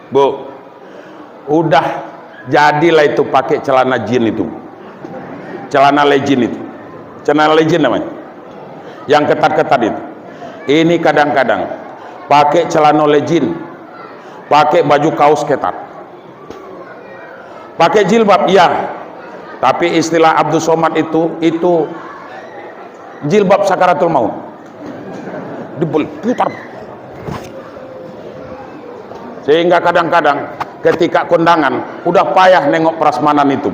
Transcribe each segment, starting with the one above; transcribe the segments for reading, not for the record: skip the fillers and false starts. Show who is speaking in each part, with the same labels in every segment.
Speaker 1: Bu, udah jadilah itu pakai celana jin itu, celana legend itu, celana legend namanya, yang ketat-ketat itu. Ini kadang-kadang pakai celana legend, pakai baju kaos ketat, pakai jilbab, iya. Tapi istilah Abdul Somad itu jilbab sakaratul maut, diputar. Sehingga kadang-kadang ketika kondangan udah payah nengok prasmanan itu,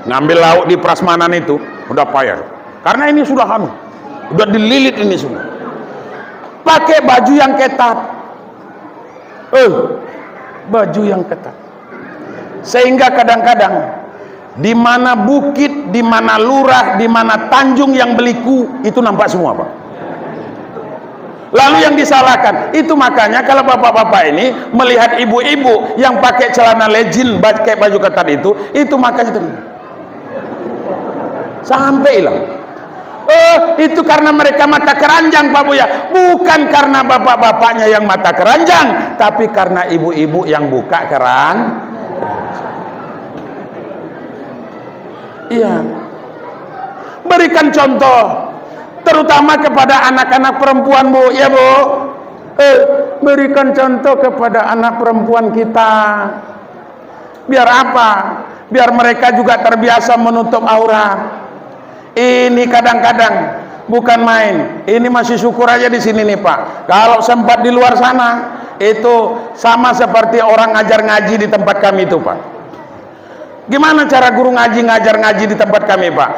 Speaker 1: ngambil lauk di prasmanan itu udah payah, karena ini sudah udah dililit ini semua, pakai baju yang ketat, baju yang ketat, sehingga kadang-kadang di mana bukit, di mana lurah, di mana tanjung yang beliku itu nampak semua, Pak. Lalu yang disalahkan itu, makanya kalau bapak-bapak ini melihat ibu-ibu yang pakai celana legend, pakai baju ketat itu makanya itu sampai hilang. Itu karena mereka mata keranjang, Pak Buya. Bukan karena bapak-bapaknya yang mata keranjang, tapi karena ibu-ibu yang buka iya. Berikan contoh, terutama kepada anak-anak perempuan, Bu, ya Bu. Berikan contoh kepada anak perempuan kita. Biar apa? Biar mereka juga terbiasa menutup aurat. Ini kadang-kadang bukan main. Ini masih syukur aja di sini nih, Pak. Kalau sempat di luar sana, itu sama seperti orang ngajar ngaji di tempat kami itu, Pak. Gimana cara guru ngaji ngajar ngaji di tempat kami, Pak?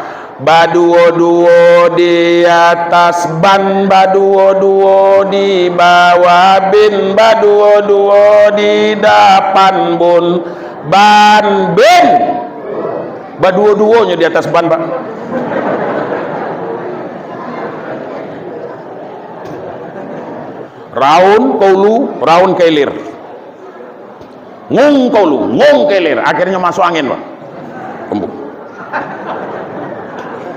Speaker 1: Baduo-duo di atas ban, baduo-duo di bawah bin, baduo-duo di depan bun, ban bin. Baduo-duonya di atas ban, Pak. Raun kaulu, raun kelir. Ngung kaulu, ngung kelir. Akhirnya masuk angin, Pak. Kembung.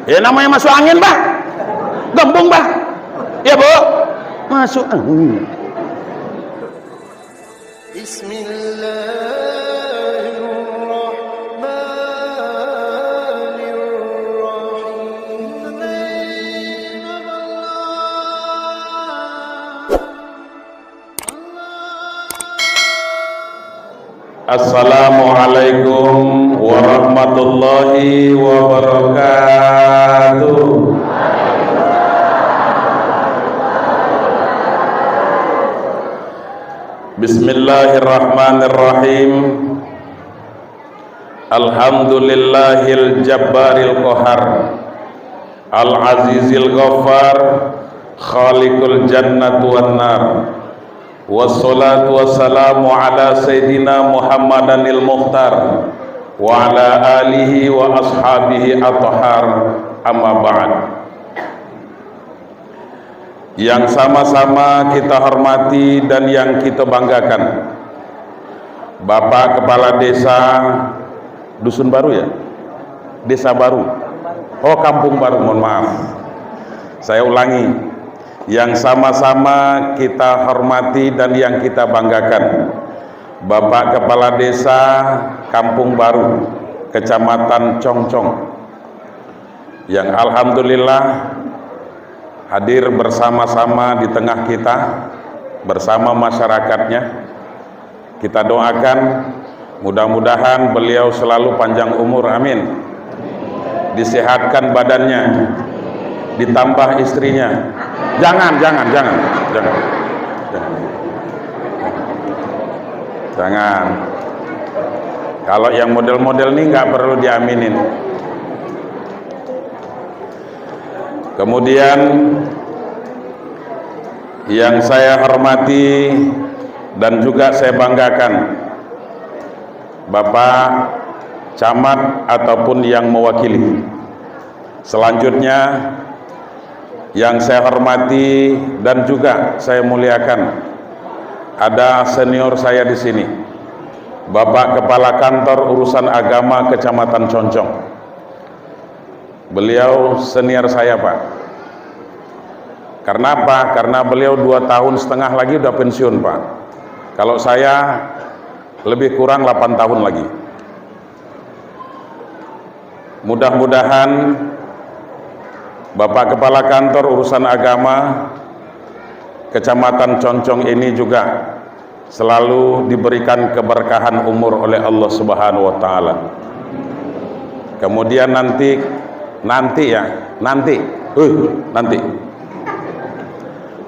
Speaker 1: Ya namanya masuk angin, Pak. Gembung, Pak. Ya, Bu. Masuk angin. Assalamualaikum warahmatullahi wabarakatuh. Bismillahirrahmanirrahim. Alhamdulillahil jabbaril qahar, al-azizil ghaffar, khaliqul jannati wan nar. Wassalatu wassalamu ala sayyidina Muhammadanil Mukhtar wa ala alihi wa ashabihi athhar, amma ba'd. Yang sama-sama kita hormati dan yang kita banggakan, Bapak Kepala Desa Dusun Baru, ya? Desa Baru. Oh, Kampung Baru, mohon maaf. Saya ulangi. Yang sama-sama kita hormati dan yang kita banggakan, Bapak Kepala Desa Kampung Baru, Kecamatan Congcong, yang alhamdulillah hadir bersama-sama di tengah kita, bersama masyarakatnya. Kita doakan mudah-mudahan beliau selalu panjang umur, amin. Disehatkan badannya, ditambah istrinya. Jangan. Kalau yang model-model ini nggak perlu diaminin. Kemudian yang saya hormati dan juga saya banggakan, Bapak Camat ataupun yang mewakili. Selanjutnya yang saya hormati dan juga saya muliakan, ada senior saya di sini, Bapak Kepala Kantor Urusan Agama Kecamatan Congcong. Beliau senior saya, Pak. Karena apa? Karena beliau 2,5 tahun lagi udah pensiun, Pak. Kalau saya lebih kurang 8 tahun lagi. Mudah-mudahan Bapak Kepala Kantor Urusan Agama Kecamatan Concong ini juga selalu diberikan keberkahan umur oleh Allah Subhanahu wa taala. Kemudian nanti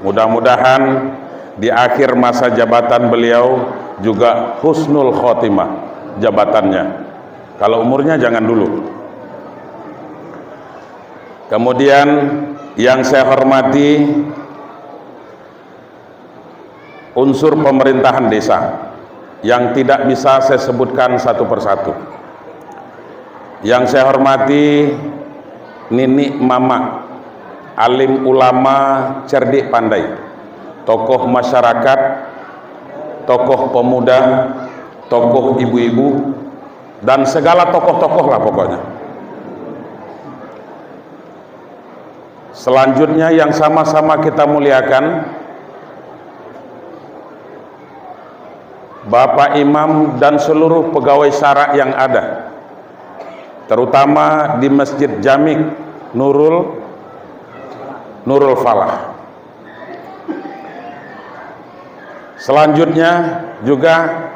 Speaker 1: mudah-mudahan di akhir masa jabatan beliau juga husnul khotimah jabatannya. Kalau umurnya jangan dulu. Kemudian yang saya hormati unsur pemerintahan desa yang tidak bisa saya sebutkan satu persatu. Yang saya hormati Nini Mama, alim ulama cerdik pandai, tokoh masyarakat, tokoh pemuda, tokoh ibu-ibu, dan segala tokoh-tokoh lah pokoknya. Selanjutnya yang sama-sama kita muliakan Bapak Imam dan seluruh pegawai syara yang ada, terutama di Masjid Jamik Nurul Falah. Selanjutnya juga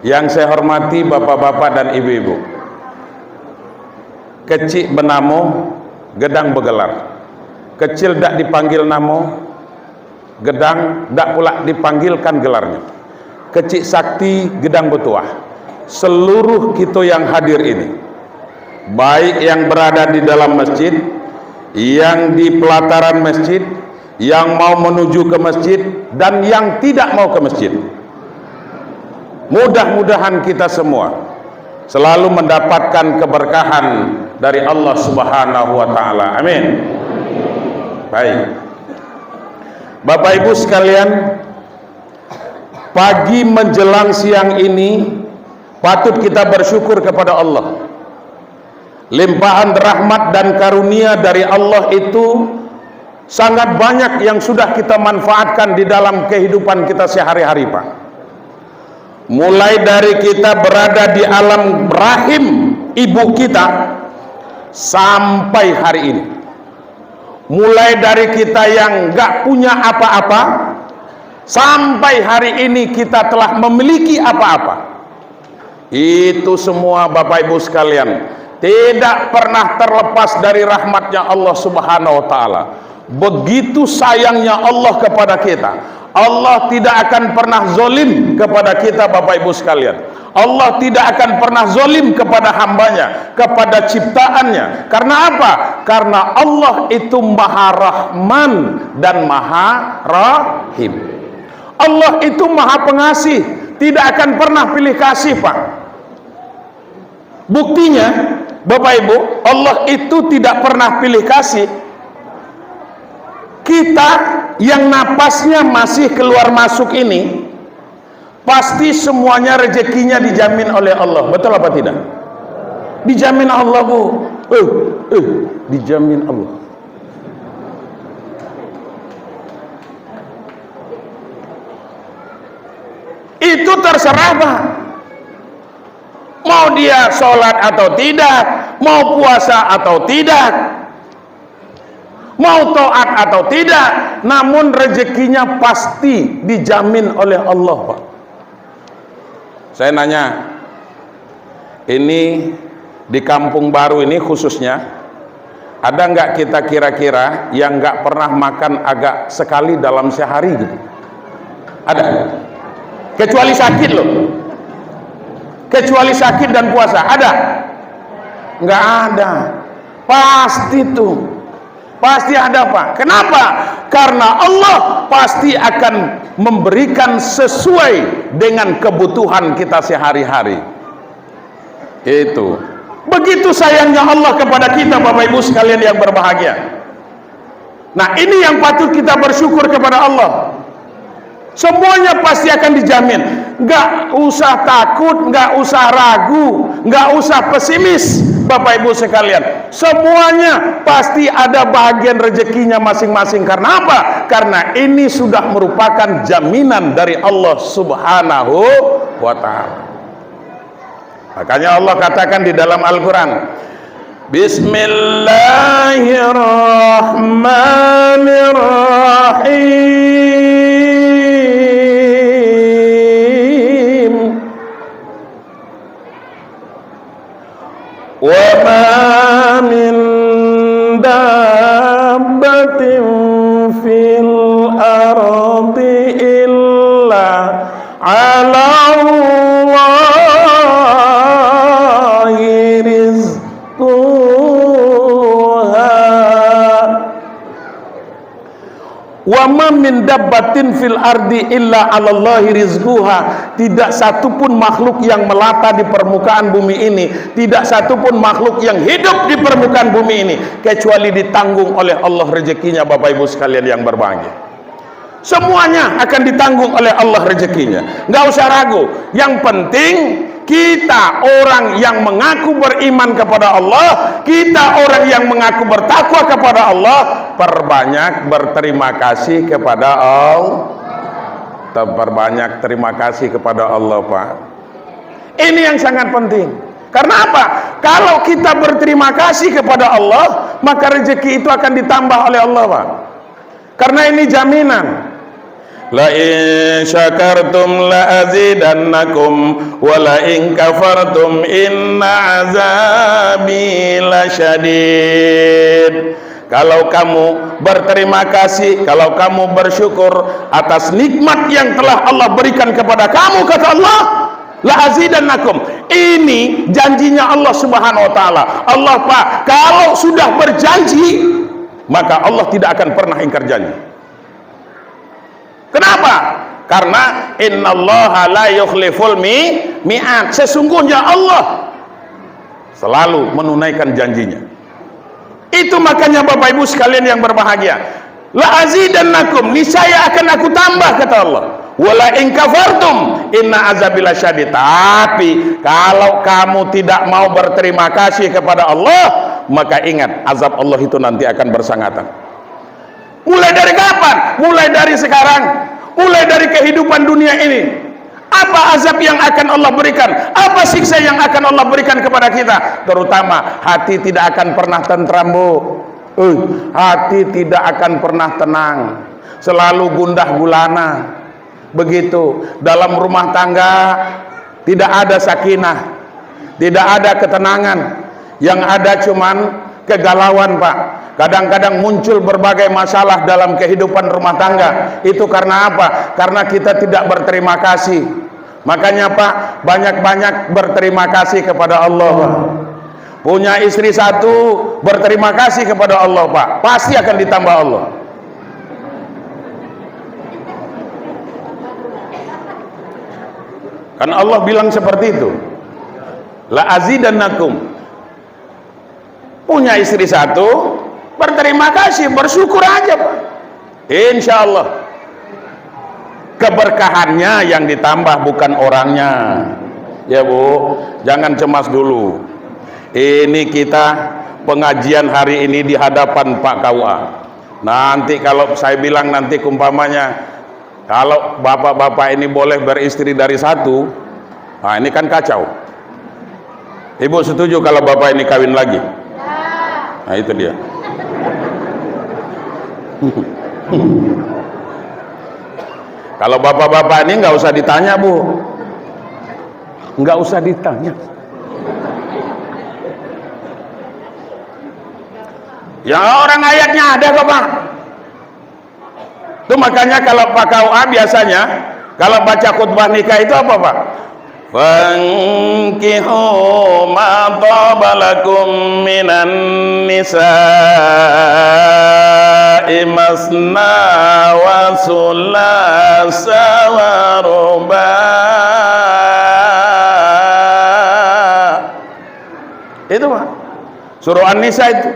Speaker 1: yang saya hormati bapak-bapak dan ibu-ibu, kecil benamo, gedang begelar. Kecil dak dipanggil namo, gedang dak pula dipanggilkan gelarnya. Kecil sakti, gedang betuah. Seluruh kita yang hadir ini, baik yang berada di dalam masjid, yang di pelataran masjid, yang mau menuju ke masjid, dan yang tidak mau ke masjid, mudah-mudahan kita semua selalu mendapatkan keberkahan dari Allah Subhanahu wa taala. Amin. Baik, Bapak Ibu sekalian, pagi menjelang siang ini patut kita bersyukur kepada Allah. Limpahan rahmat dan karunia dari Allah itu sangat banyak yang sudah kita manfaatkan di dalam kehidupan kita sehari-hari, Pak. Mulai dari kita berada di alam rahim ibu kita sampai hari ini. Mulai dari kita yang gak punya apa-apa sampai hari ini kita telah memiliki apa-apa. Itu semua Bapak Ibu sekalian tidak pernah terlepas dari rahmatnya Allah Subhanahu wa taala. Begitu sayangnya Allah kepada kita. Allah tidak akan pernah zolim kepada kita, Bapak Ibu sekalian. Allah tidak akan pernah zolim kepada hambanya, kepada ciptaannya. Karena apa? Karena Allah itu Maha Rahman dan Maha Rahim. Allah itu Maha Pengasih, tidak akan pernah pilih kasih, Pak. Buktinya, Bapak Ibu, Allah itu tidak pernah pilih kasih. Kita yang napasnya masih keluar masuk ini, pasti semuanya rezekinya dijamin oleh Allah. Betul apa tidak? Dijamin Allah, Bu. Dijamin Allah. Itu terserah, Pak. Mau dia sholat atau tidak, mau puasa atau tidak, mau taat atau tidak, namun rezekinya pasti dijamin oleh Allah, Pak. Saya nanya, ini di Kampung Baru ini khususnya, ada nggak kita kira-kira yang nggak pernah makan agak sekali dalam sehari gitu? Ada? Kecuali sakit loh. Kecuali sakit dan puasa, ada? Nggak ada. Pasti tuh. Pasti ada, Pak. Kenapa? Karena Allah pasti akan memberikan sesuai dengan kebutuhan kita sehari-hari. Itu. Begitu sayangnya Allah kepada kita, Bapak Ibu sekalian yang berbahagia. Nah, ini yang patut kita bersyukur kepada Allah. Semuanya pasti akan dijamin. Nggak usah takut, nggak usah ragu, nggak usah pesimis, Bapak Ibu sekalian. Semuanya pasti ada bagian rezekinya masing-masing. Karena apa? Karena ini sudah merupakan jaminan dari Allah Subhanahu wa Ta'ala. Makanya Allah katakan di dalam Al-Quran, Bismillahirrahmanirrahim. Wa ma min dabbatin fil ardi illa 'ala Allahi rizquha. Wa ma min dabbatin fil ardi illa 'ala Allahi rizquha. Tidak satupun makhluk yang melata di permukaan bumi ini, tidak satupun makhluk yang hidup di permukaan bumi ini kecuali ditanggung oleh Allah rezekinya, Bapak Ibu sekalian yang berbahagia. Semuanya akan ditanggung oleh Allah rezekinya. Nggak usah ragu. Yang penting kita orang yang mengaku beriman kepada Allah, kita orang yang mengaku bertakwa kepada Allah, perbanyak berterima kasih kepada Allah. Perbanyak terima kasih kepada Allah, Pak. Ini yang sangat penting. Karena apa? Kalau kita berterima kasih kepada Allah, maka rezeki itu akan ditambah oleh Allah, Pak. Karena ini jaminan. La in syakartum la azidannakum wa la in kafartum inna azabi lasyadid. Kalau kamu berterima kasih, kalau kamu bersyukur atas nikmat yang telah Allah berikan kepada kamu, kata Allah, la azidannakum. Ini janjinya Allah Subhanahu wa Ta'ala. Allah, Pak, kalau sudah berjanji, maka Allah tidak akan pernah ingkar janji. Kenapa? Karena innallaha la yukhliful mi'ad. Sesungguhnya Allah selalu menunaikan janjinya. Itu makanya Bapak Ibu sekalian yang berbahagia, la azidannakum, niscaya akan aku tambah, kata Allah. Wala in kafartum inna azabi lasyadid. Tapi kalau kamu tidak mau berterima kasih kepada Allah, maka ingat azab Allah itu nanti akan bersangatan. Mulai dari kapan? Mulai dari sekarang. Mulai dari kehidupan dunia ini. Apa azab yang akan Allah berikan? Apa siksa yang akan Allah berikan kepada kita? Terutama hati tidak akan pernah tentram, Bu. Hati tidak akan pernah tenang. Selalu gundah gulana. Begitu. Dalam rumah tangga tidak ada sakinah, tidak ada ketenangan. Yang ada cuman kegalauan, Pak. Kadang-kadang muncul berbagai masalah dalam kehidupan rumah tangga. Itu karena apa? Karena kita tidak berterima kasih. Makanya, Pak, banyak-banyak berterima kasih kepada Allah, Pak. Punya istri satu, berterima kasih kepada Allah, Pak. Pasti akan ditambah Allah. Kan Allah bilang seperti itu. La azidannakum. Punya istri satu, berterima kasih, bersyukur aja, Pak. Insya Allah keberkahannya yang ditambah, bukan orangnya. Ya, Bu, jangan cemas dulu. Ini kita pengajian hari ini di hadapan Pak KUA. Nanti kalau saya bilang nanti umpamanya kalau bapak-bapak ini boleh beristri dari satu, nah ini kan kacau. Ibu setuju kalau bapak ini kawin lagi? Nah itu dia. Kalau bapak-bapak ini nggak usah ditanya, Bu, nggak usah ditanya. Ya orang ayatnya ada kok, Pak. Itu makanya kalau Pak KUA biasanya kalau baca khutbah nikah itu apa, Pak? Fankihu ma tabalakum minan nisa'i masna wa sulasa wa ruba. Itu, Pak, surah An-Nisa itu.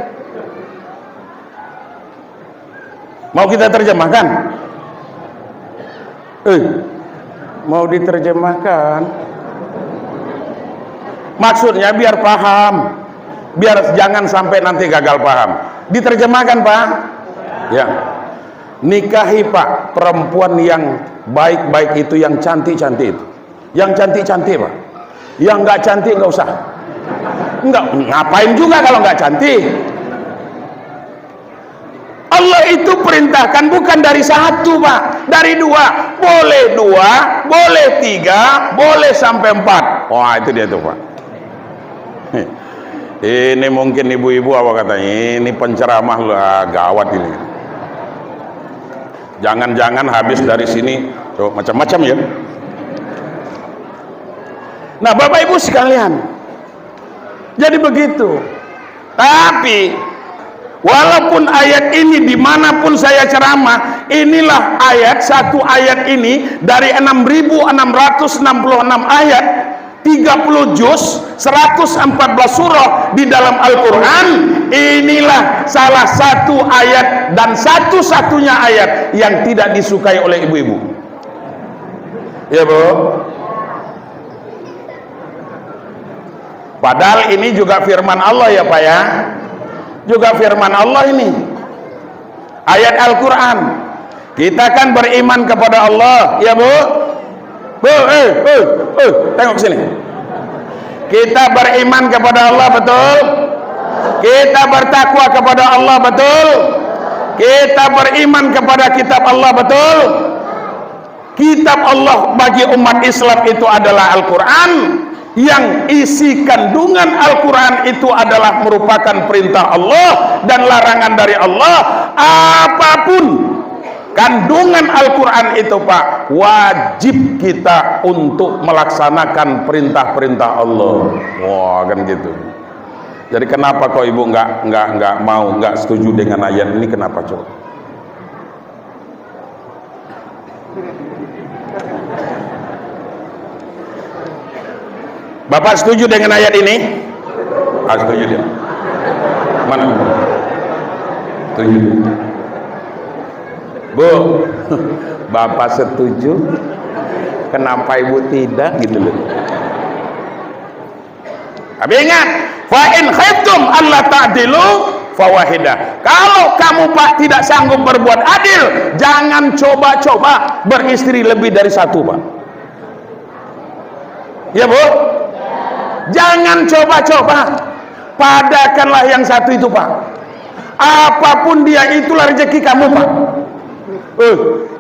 Speaker 1: Mau kita terjemahkan? Mau diterjemahkan? Maksudnya biar paham, biar jangan sampai nanti gagal paham. Diterjemahkan, Pak? Ya. Nikahi, Pak, perempuan yang baik-baik itu, yang cantik-cantik itu. Yang cantik-cantik, Pak. Yang nggak cantik nggak usah. Enggak, ngapain juga kalau nggak cantik? Allah itu perintahkan bukan dari satu, Pak, dari dua. Boleh dua, boleh tiga, boleh sampai 4. Wah, itu dia tuh, Pak. Ini mungkin ibu-ibu apa katanya, ini penceramah lah, gawat ini. Jangan-jangan habis dari sini tuh macam-macam ya. Nah, Bapak Ibu sekalian, jadi begitu. Tapi walaupun ayat ini dimanapun saya ceramah, inilah ayat, satu ayat ini dari 6.666 ayat, 30 juz, 114 surah di dalam Al-Quran. Inilah salah satu ayat dan satu-satunya ayat yang tidak disukai oleh ibu-ibu. Ya, Bu? Padahal ini juga firman Allah ya, Pak ya. Juga firman Allah ini. Ayat Al-Quran. Kita kan beriman kepada Allah, ya, Bu? Bu, tengok sini. Kita beriman kepada Allah, betul? Kita bertakwa kepada Allah, betul? Kita beriman kepada kitab Allah, betul? Kitab Allah bagi umat Islam itu adalah Al-Quran. Yang isi kandungan Al-Quran itu adalah merupakan perintah Allah dan larangan dari Allah. Apapun kandungan Al-Quran itu, Pak, wajib kita untuk melaksanakan perintah-perintah Allah. Wah, kan gitu. Jadi kenapa kok ibu nggak setuju dengan ayat ini? Kenapa, coba? Bapak setuju dengan ayat ini? Setuju dia. Mana? Setuju. Bu, Bapak setuju, kenapa ibu tidak, gitu loh. Tapi ingat, fa in khiftum alla ta'dilu fawahidah. Kalau kamu, Pak, tidak sanggup berbuat adil, jangan coba-coba beristri lebih dari satu, Pak. Ya, Bu? Jangan coba-coba, padakanlah yang satu itu, Pak. Apapun dia, itulah rezeki kamu, Pak.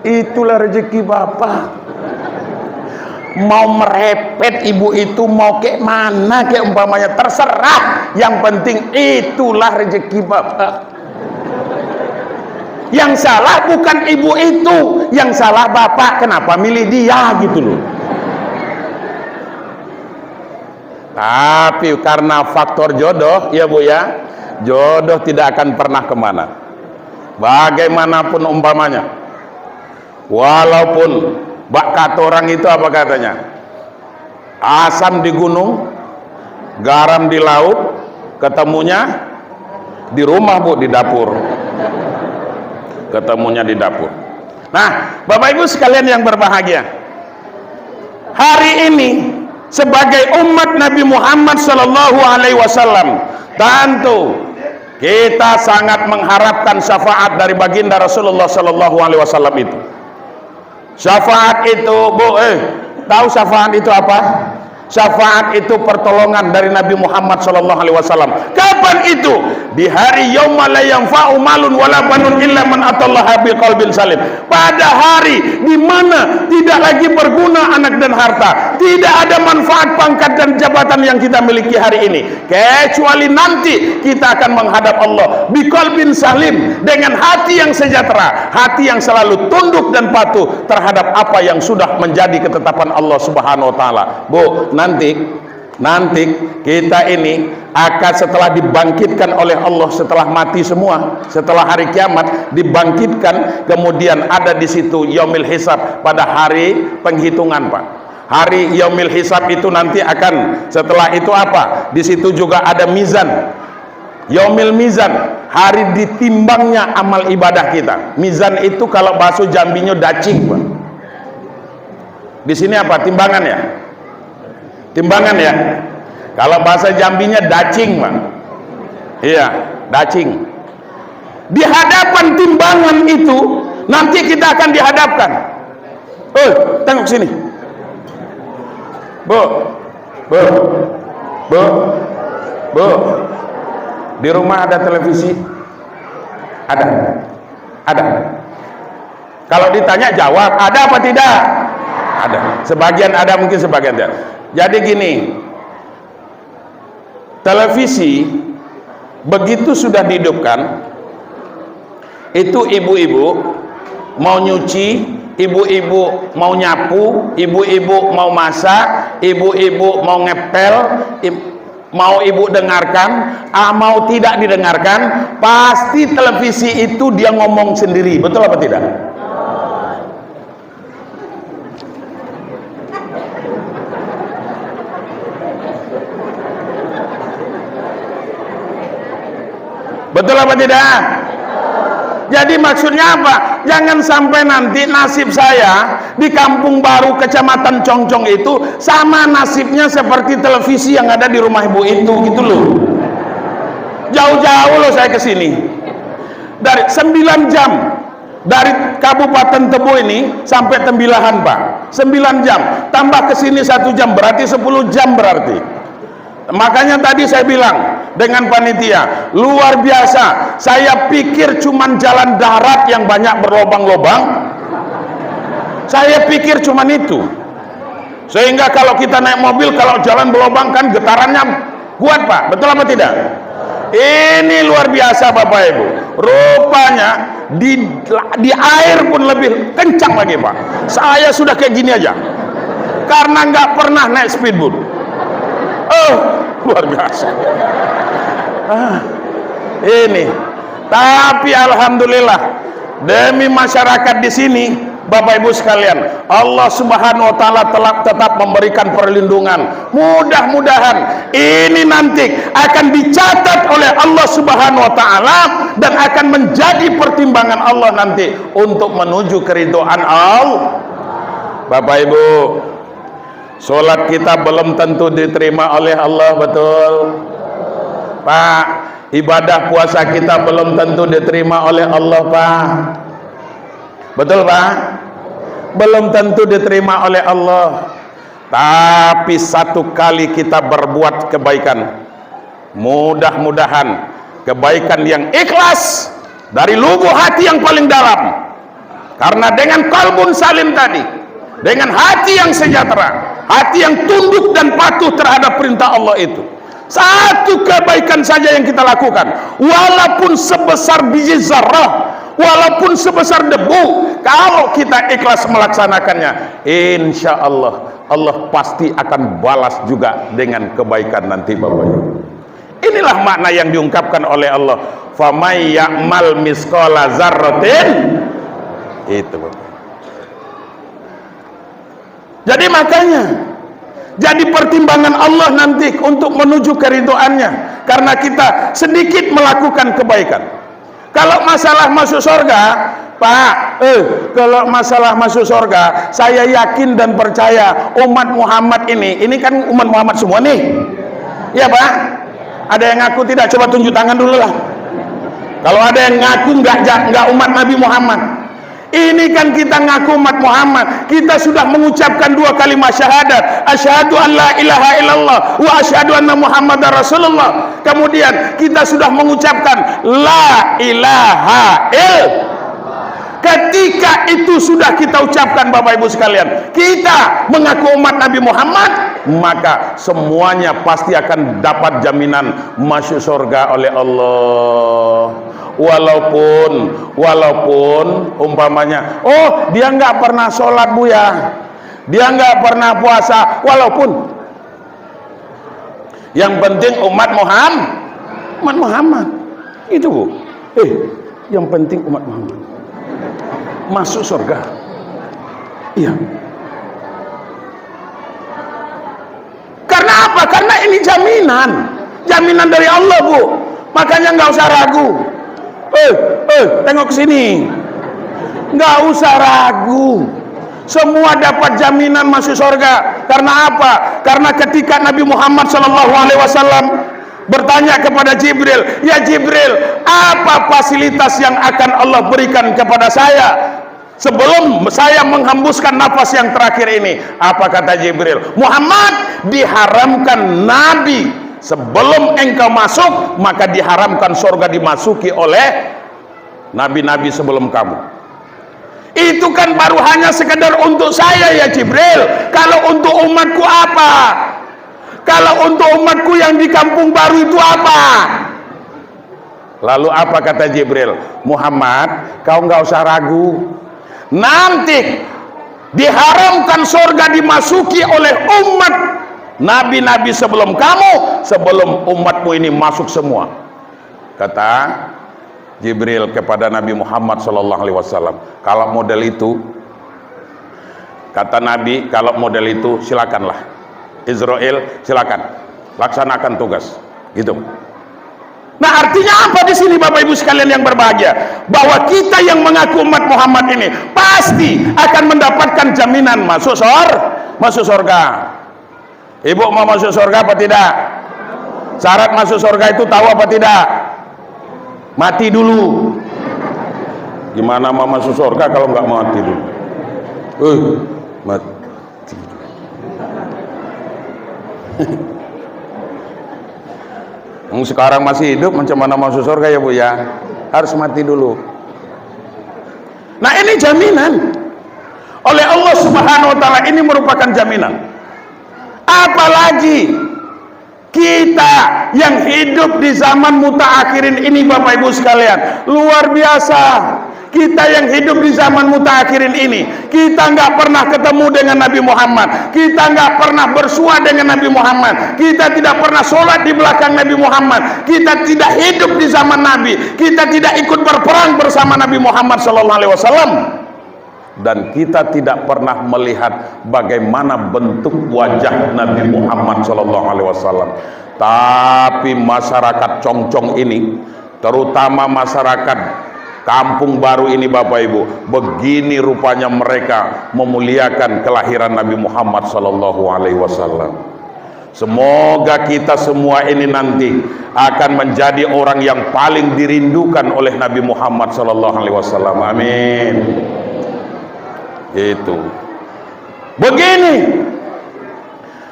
Speaker 1: Itulah rezeki Bapak. Mau merepet ibu itu, mau kayak mana, kayak umpamanya, terserah. Yang penting itulah rezeki Bapak. Yang salah bukan ibu itu, yang salah Bapak. Kenapa milih dia, gitu loh. Tapi karena faktor jodoh, ya Bu ya, jodoh tidak akan pernah kemana. Bagaimanapun umpamanya, walaupun bak kata orang itu apa katanya, asam di gunung, garam di laut, ketemunya di rumah, Bu, di dapur. Ketemunya di dapur. Nah, Bapak Ibu sekalian yang berbahagia, hari ini sebagai umat Nabi Muhammad Sallallahu Alaihi Wasallam, tentu kita sangat mengharapkan syafaat dari baginda Rasulullah Sallallahu Alaihi Wasallam itu. Syafaat itu, Bu, tahu syafaat itu apa? Syafaat itu pertolongan dari Nabi Muhammad Sallallahu Alaihi Wasallam. Kapan itu? Di hari yauma la yanfa'u malun wala banun illa man atallaha biqalbin salim. Pada hari di mana tidak lagi berguna anak dan harta, tidak ada manfaat pangkat dan jabatan yang kita miliki hari ini, kecuali nanti kita akan menghadap Allah biqalbin salim, dengan hati yang sejahtera, hati yang selalu tunduk dan patuh terhadap apa yang sudah menjadi ketetapan Allah Subhanahu wa taala. Bu, nanti kita ini akan setelah dibangkitkan oleh Allah, setelah mati semua, setelah hari kiamat dibangkitkan, kemudian ada di situ yaumil hisab, pada hari penghitungan, Pak. Hari yaumil hisab itu nanti akan, setelah itu apa? Di situ juga ada mizan. Yaumil mizan, hari ditimbangnya amal ibadah kita. Mizan itu kalau bahasa Jambinya dacing, Pak. Di sini apa? Timbangan ya? Timbangan ya? Kalau bahasa Jambinya dacing, Bang. Iya, dacing. Di hadapan timbangan itu nanti kita akan dihadapkan. Tengok sini. Bu. Di rumah ada televisi? Ada. Kalau ditanya jawab, ada apa tidak? Ada. Sebagian ada, mungkin sebagian tidak. Jadi gini, televisi begitu sudah dihidupkan, itu ibu-ibu mau nyuci, ibu-ibu mau nyapu, ibu-ibu mau masak, ibu-ibu mau ngepel, mau ibu dengarkan, mau tidak didengarkan, pasti televisi itu dia ngomong sendiri. Betul apa tidak? Betul apa tidak? Jadi maksudnya apa? Jangan sampai nanti nasib saya di Kampung Baru Kecamatan Congcong itu sama nasibnya seperti televisi yang ada di rumah ibu itu, gitu loh. Jauh-jauh loh saya ke sini. Dari 9 jam dari Kabupaten Tebo ini sampai Tembilahan, Pak. 9 jam. Tambah ke sini 1 jam, berarti 10 jam berarti. Makanya tadi saya bilang dengan panitia, luar biasa. Saya pikir cuman jalan darat yang banyak berlobang-lobang. Saya pikir cuman itu. Sehingga kalau kita naik mobil, kalau jalan berlobang kan getarannya kuat, Pak. Betul apa tidak? Ini luar biasa, Bapak Ibu. Rupanya di air pun lebih kencang lagi, Pak. Saya sudah kayak gini aja. Karena nggak pernah naik speedboat. Luar biasa. Ini. Tapi alhamdulillah demi masyarakat di sini, Bapak Ibu sekalian, Allah Subhanahu wa taala telah tetap memberikan perlindungan. Mudah-mudahan ini nanti akan dicatat oleh Allah Subhanahu wa taala dan akan menjadi pertimbangan Allah nanti untuk menuju keridhaan Allah. Bapak Ibu, sholat kita belum tentu diterima oleh Allah, betul Pak. Ibadah puasa kita belum tentu diterima oleh Allah, Pak. Betul, Pak? Belum tentu diterima oleh Allah. Tapi satu kali kita berbuat kebaikan, mudah-mudahan kebaikan yang ikhlas dari lubuk hati yang paling dalam. Karena dengan qalbun salim tadi, dengan hati yang sejahtera, hati yang tunduk dan patuh terhadap perintah Allah itu, satu kebaikan saja yang kita lakukan, walaupun sebesar biji zarrah, walaupun sebesar debu, kalau kita ikhlas melaksanakannya, insya Allah Allah pasti akan balas juga dengan kebaikan nanti, Bapak Ibu. Inilah makna yang diungkapkan oleh Allah, famay ya'mal misqala zarratin, itu, Bapak. Jadi makanya jadi pertimbangan Allah nanti untuk menuju keridhoannya, karena kita sedikit melakukan kebaikan. Kalau masalah masuk surga, Pak, kalau masalah masuk surga, saya yakin dan percaya umat Muhammad ini kan umat Muhammad semua nih, ya Pak. Ada yang ngaku tidak? Coba tunjuk tangan dulu lah. Kalau ada yang ngaku nggak umat Nabi Muhammad. Ini kan kita ngaku umat Muhammad, kita sudah mengucapkan 2 kalimat syahadat, asyhadu an la ilaha illallah wa asyhadu anna muhammadar rasulullah. Kemudian kita sudah mengucapkan la ilaha illallah. Ketika itu sudah kita ucapkan, Bapak Ibu sekalian, kita mengaku umat Nabi Muhammad, maka semuanya pasti akan dapat jaminan masuk surga oleh Allah. Walaupun umpamanya, oh dia nggak pernah sholat, Bu, ya, dia nggak pernah puasa, walaupun yang penting umat Muhammad itu, Bu. Yang penting umat Muhammad masuk surga. Iya. Karena apa? Karena ini jaminan dari Allah, Bu. Makanya nggak usah ragu. Tengok ke sini. Nggak usah ragu. Semua dapat jaminan masuk surga. Karena apa? Karena ketika Nabi Muhammad SAW bertanya kepada Jibril, ya Jibril, apa fasilitas yang akan Allah berikan kepada saya sebelum saya menghembuskan nafas yang terakhir ini? Apa kata Jibril? Muhammad, diharamkan Nabi sebelum engkau masuk, maka diharamkan surga dimasuki oleh nabi-nabi sebelum kamu. Itu kan baru hanya sekedar untuk saya ya Jibril. Kalau untuk umatku apa? Kalau untuk umatku yang di kampung baru itu apa? Lalu apa kata Jibril? Muhammad, kau nggak usah ragu. Nanti diharamkan surga dimasuki oleh umat nabi-nabi sebelum kamu, sebelum umatmu ini masuk semua. Kata Jibril kepada Nabi Muhammad SAW, kalau model itu, kata Nabi, kalau model itu silakanlah, Israel silakan laksanakan tugas, gitu. Nah, artinya apa di sini Bapak Ibu sekalian yang berbahagia? Bahwa kita yang mengaku umat Muhammad ini pasti akan mendapatkan jaminan masuk surga. Ibu mau masuk surga apa tidak? Syarat masuk surga itu tahu apa tidak? Mati dulu. Gimana mau masuk surga kalau nggak mati dulu? Mati. Sekarang masih hidup, macam mana masuk surga ya Bu ya? Harus mati dulu. Nah, ini jaminan oleh Allah Subhanahu Wa Taala, ini merupakan jaminan. Apalagi kita yang hidup di zaman mutaakhirin ini Bapak Ibu sekalian, luar biasa. Kita yang hidup di zaman mutaakhirin ini, kita nggak pernah ketemu dengan Nabi Muhammad, kita nggak pernah bersua dengan Nabi Muhammad, kita tidak pernah sholat di belakang Nabi Muhammad, kita tidak hidup di zaman Nabi, kita tidak ikut berperang bersama Nabi Muhammad SAW, dan kita tidak pernah melihat bagaimana bentuk wajah Nabi Muhammad SAW. Tapi masyarakat Congcong ini, terutama masyarakat kampung baru ini Bapak Ibu, begini rupanya mereka memuliakan kelahiran Nabi Muhammad SAW. Semoga kita semua ini nanti akan menjadi orang yang paling dirindukan oleh Nabi Muhammad SAW. Amin. Itu. Begini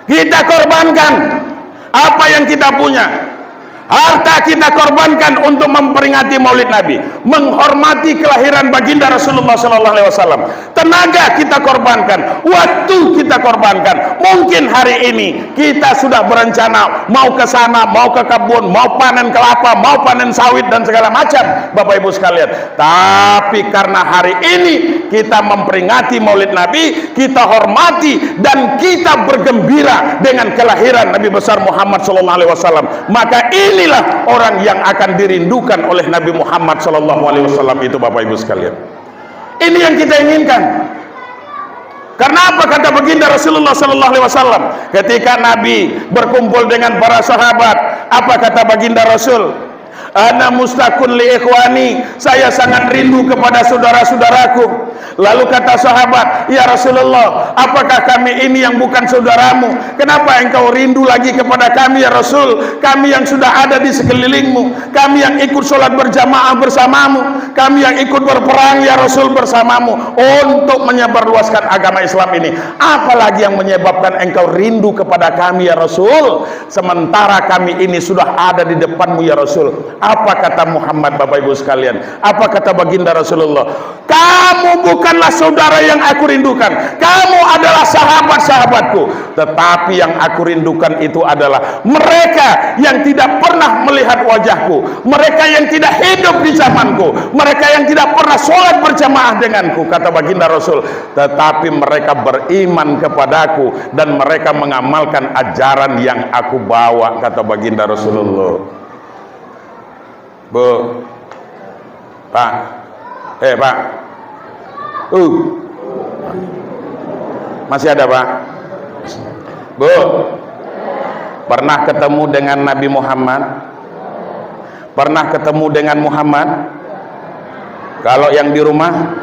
Speaker 1: kita korbankan apa yang kita punya. Harta kita korbankan untuk memperingati Maulid Nabi, menghormati kelahiran baginda Rasulullah SAW. Tenaga kita korbankan, waktu kita korbankan. Mungkin hari ini kita sudah berencana mau ke sana, mau ke kebun, mau panen kelapa, mau panen sawit dan segala macam, Bapak Ibu sekalian. Tapi karena hari ini kita memperingati Maulid Nabi, kita hormati dan kita bergembira dengan kelahiran Nabi besar Muhammad SAW, maka inilah orang yang akan dirindukan oleh Nabi Muhammad SAW itu Bapak Ibu sekalian. Ini yang kita inginkan. Karena apa kata baginda Rasulullah SAW ketika Nabi berkumpul dengan para sahabat? Apa kata baginda Rasul? Ana mustaqun li ikhwani, saya sangat rindu kepada saudara-saudaraku. Lalu kata sahabat, ya Rasulullah, apakah kami ini yang bukan saudaramu? Kenapa engkau rindu lagi kepada kami ya Rasul? Kami yang sudah ada di sekelilingmu, kami yang ikut sholat berjamaah bersamamu, kami yang ikut berperang ya Rasul bersamamu untuk menyebarluaskan agama Islam ini. Apalagi yang menyebabkan engkau rindu kepada kami ya Rasul, sementara kami ini sudah ada di depanmu ya Rasul? Apa kata Muhammad Bapak Ibu sekalian? Apa kata baginda Rasulullah? Kamu bukanlah saudara yang aku rindukan, kamu adalah sahabat-sahabatku. Tetapi yang aku rindukan itu adalah mereka yang tidak pernah melihat wajahku, mereka yang tidak hidup di zamanku, mereka yang tidak pernah sholat berjamaah denganku, kata baginda Rasul. Tetapi mereka beriman kepadaku dan mereka mengamalkan ajaran yang aku bawa, kata baginda Rasulullah. Bu, Pak, Pak, masih ada Pak? Bu, pernah ketemu dengan Nabi Muhammad? Pernah ketemu dengan Muhammad? Kalau yang di rumah,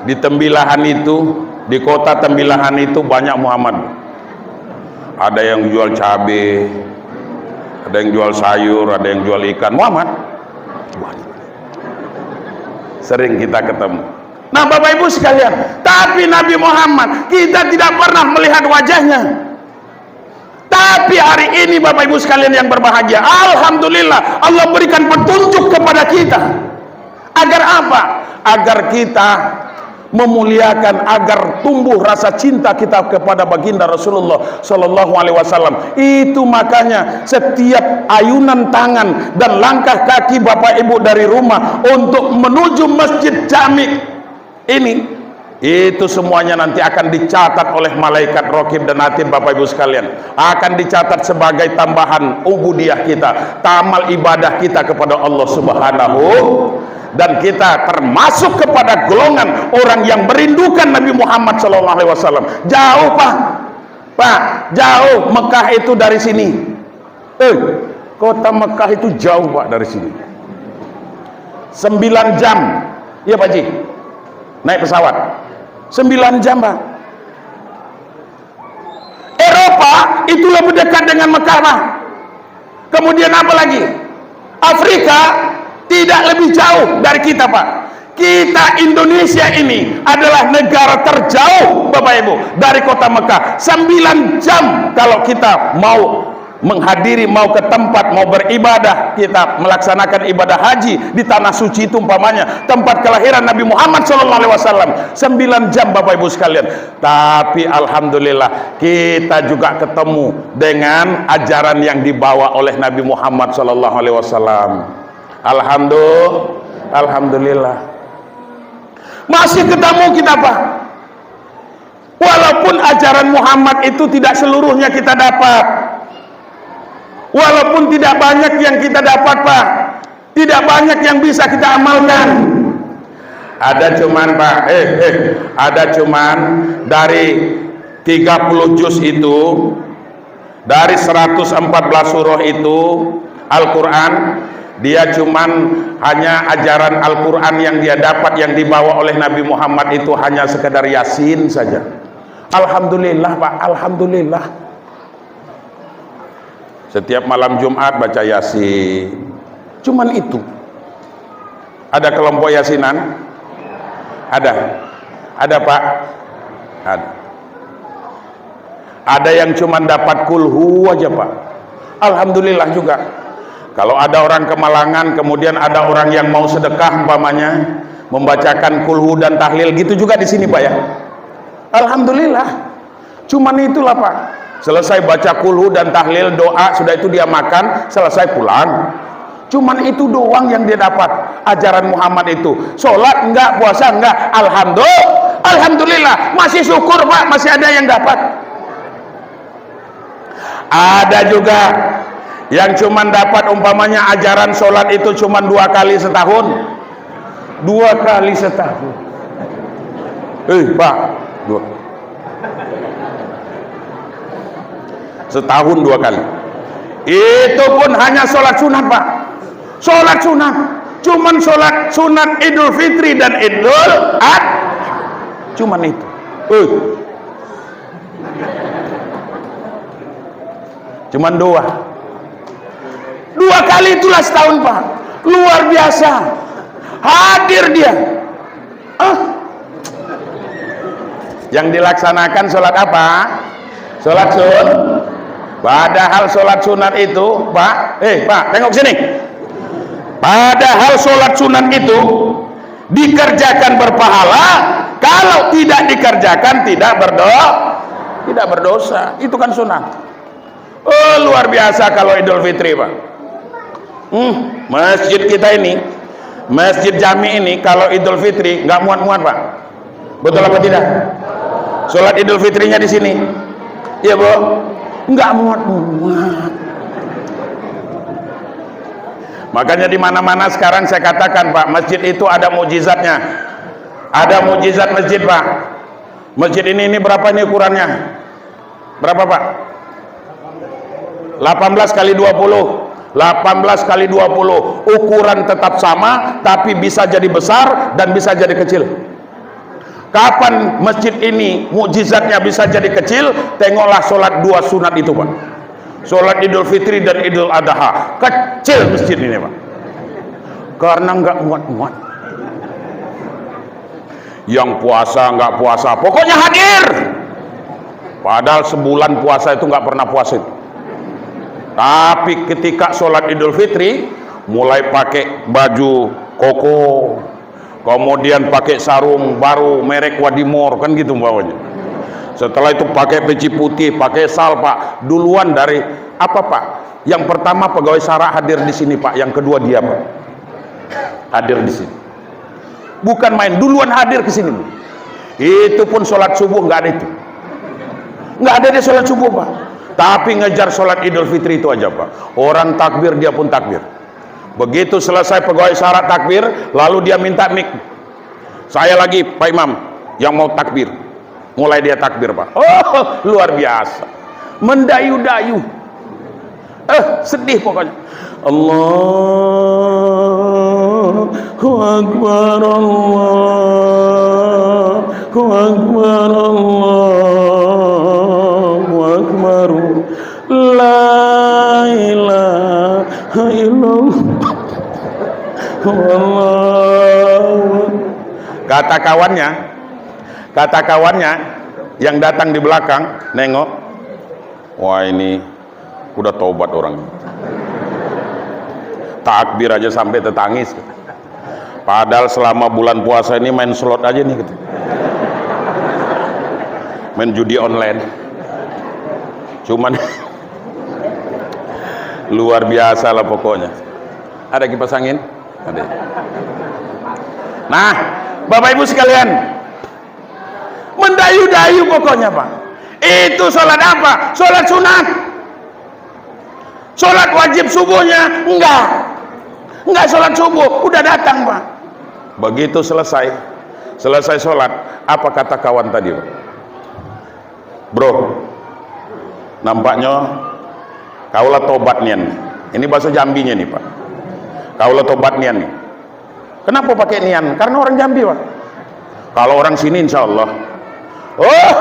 Speaker 1: di Tembilahan itu, di kota Tembilahan itu banyak Muhammad. Ada yang jual cabai, ada yang jual sayur, ada yang jual ikan. Muhammad. Sering kita ketemu. Nah Bapak Ibu sekalian, tapi Nabi Muhammad kita tidak pernah melihat wajahnya. Tapi hari ini Bapak Ibu sekalian yang berbahagia, alhamdulillah Allah berikan petunjuk kepada kita. Agar apa? Agar kita memuliakan, agar tumbuh rasa cinta kita kepada baginda Rasulullah Sallallahu Alaihi Wasallam. Itu makanya setiap ayunan tangan dan langkah kaki Bapak Ibu dari rumah untuk menuju Masjid Jami ini, itu semuanya nanti akan dicatat oleh malaikat Raqib dan Atid. Bapak Ibu sekalian, akan dicatat sebagai tambahan ubudiyah kita, tamal ibadah kita kepada Allah Subhanahu. Dan kita termasuk kepada golongan orang yang merindukan Nabi Muhammad SAW. Jauh Pak, jauh Mekah itu dari sini. Kota Mekah itu jauh Pak dari sini. 9 jam, ya Pak Ji, naik pesawat. 9 jam Pak. Eropa itu lebih dekat dengan Mekah Pak. Kemudian apa lagi? Afrika tidak lebih jauh dari kita Pak. Kita Indonesia ini adalah negara terjauh Bapak Ibu dari kota Mekah. 9 jam kalau kita mau menghadiri, mau ke tempat, mau beribadah, kita melaksanakan ibadah haji di tanah suci itu umpamanya tempat kelahiran Nabi Muhammad SAW. 9 jam Bapak Ibu sekalian. Tapi alhamdulillah kita juga ketemu dengan ajaran yang dibawa oleh Nabi Muhammad SAW. Alhamdulillah masih ketemu kita Pak. Walaupun ajaran Muhammad itu tidak seluruhnya kita dapat, walaupun tidak banyak yang kita dapat Pak, tidak banyak yang bisa kita amalkan. Ada cuman Pak, ada cuman dari 30 juz itu, dari 114 surah itu Al-Quran, dia cuman hanya ajaran Al-Quran yang dia dapat, yang dibawa oleh Nabi Muhammad itu hanya sekedar Yasin saja. Alhamdulillah Pak, alhamdulillah. Setiap malam Jumat baca Yasin, cuman itu. Ada kelompok Yasinan? Ada Pak? Ada yang cuman dapat kulhu aja Pak. Alhamdulillah juga. Kalau ada orang kemalangan, kemudian ada orang yang mau sedekah umpamanya, membacakan kulhu dan tahlil, gitu juga di sini Pak ya. Alhamdulillah. Cuman itulah Pak. Selesai baca kulhu dan tahlil, doa, sudah itu dia makan, selesai pulang. Cuman itu doang yang dia dapat, ajaran Muhammad itu. Sholat enggak, puasa enggak, alhamdulillah, masih syukur Pak, masih ada yang dapat. Ada juga yang cuman dapat umpamanya ajaran sholat itu cuman 2 kali setahun. 2 kali setahun. Pak, 2. Setahun 2 kali. Itu pun hanya sholat sunat Pak. Sholat sunat. Cuman sholat sunat Idul Fitri dan Idul Adha. Cuman itu. Cuman 2 kali itulah setahun Pak. Luar biasa. Hadir dia. Yang dilaksanakan sholat apa? Sholat sunat. Padahal sholat sunat itu Pak, Pak tengok sini. Padahal sholat sunat itu dikerjakan berpahala, kalau tidak dikerjakan tidak berdosa. Itu kan sunat. Luar biasa kalau Idul Fitri Pak. Masjid kita ini, Masjid Jami ini, kalau Idul Fitri nggak muat-muat Pak. Betul apa tidak? Sholat Idul Fitrinya di sini, iya Bu, nggak muat-muat. Makanya di mana-mana sekarang saya katakan Pak, masjid itu ada mukjizatnya. Ada mukjizat masjid Pak. Masjid ini berapa nih ukurannya? Berapa Pak? 18 kali 20. 18 kali 20. Ukuran tetap sama, tapi bisa jadi besar dan bisa jadi kecil. Kapan masjid ini mukjizatnya bisa jadi kecil? Tengoklah sholat 2 sunat itu Pak. Sholat Idul Fitri dan Idul Adha, kecil masjid ini Pak, karena nggak muat-muat. Yang puasa nggak puasa, pokoknya hadir. Padahal sebulan puasa itu nggak pernah puasa itu. Tapi ketika sholat Idul Fitri, mulai pakai baju koko, kemudian pakai sarung baru merek Wadimor, kan gitu bawahnya. Setelah itu pakai peci putih, pakai sal Pak. Duluan dari apa Pak? Yang pertama pegawai SARA hadir di sini Pak. Yang kedua dia Pak hadir di sini. Bukan main, duluan hadir ke sini. Itu pun sholat subuh nggak ada itu. Nggak ada di sholat subuh Pak. Tapi ngejar sholat Idul Fitri itu aja Pak. Orang takbir dia pun takbir. Begitu selesai pegawai SARA takbir, lalu dia minta mic. Saya lagi Pak Imam yang mau takbir. Mulai dia takbir Pak. Oh luar biasa, mendayu-dayu, sedih pokoknya. Allahu Akbar, Allahu Akbar, Allahu Akbar, la ilaha illallah. Kata kawannya yang datang di belakang nengok, wah ini udah tobat orang, takbir aja sampai tetangis. Padahal selama bulan puasa ini main slot aja nih gitu. Main judi online, cuman luar biasa lah pokoknya. Ada kipas angin? Ada. Nah Bapak Ibu sekalian, mendayu-dayu pokoknya Pak. Itu sholat apa? Sholat sunat. Sholat wajib subuhnya enggak sholat subuh, udah datang Pak. Begitu selesai sholat, apa kata kawan tadi Pak? Bro, nampaknya kaulah tobat nian. Ini bahasa Jambinya nih Pak. Kaulah tobat nian nih. Kenapa pakai nian? Karena orang Jambi Pak. Kalau orang sini insya Allah. Oh,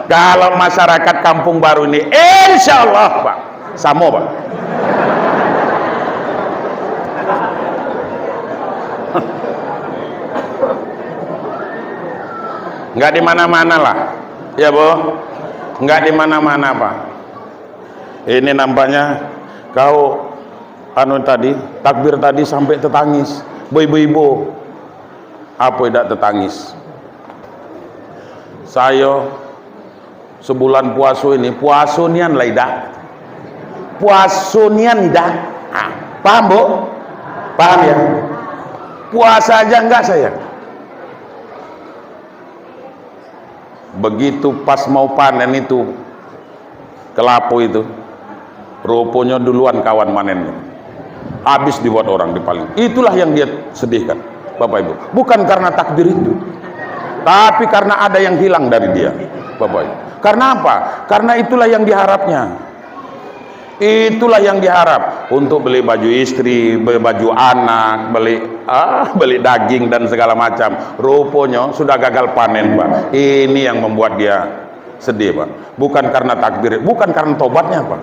Speaker 1: kalau masyarakat Kampung Baru ini insya Allah Pak, sama Pak. Nggak di mana-mana lah, ya Bu. Nggak di mana-mana Pak. Ini nampaknya kau tadi takbir tadi sampai tetangis. Ibu-ibu, apa tidak tetangis? Saya sebulan puasa ini, puasonian lah dah. Puasonian dah. Paham Bu? Paham ya? Puasa aja enggak saya. Begitu pas mau panen itu kelapu itu, rupanya duluan kawan manennya. Habis dibuat orang dipaling. Itulah yang dia sedihkan Bapak Ibu. Bukan karena takdir itu, tapi karena ada yang hilang dari dia Bapak Ibu. Karena apa? Karena itulah yang diharapnya. Itulah yang diharap untuk beli baju istri, beli baju anak, beli daging dan segala macam. Rupanya sudah gagal panen Pak. Ini yang membuat dia sedih Pak. Bukan karena takdir, bukan karena tobatnya Pak.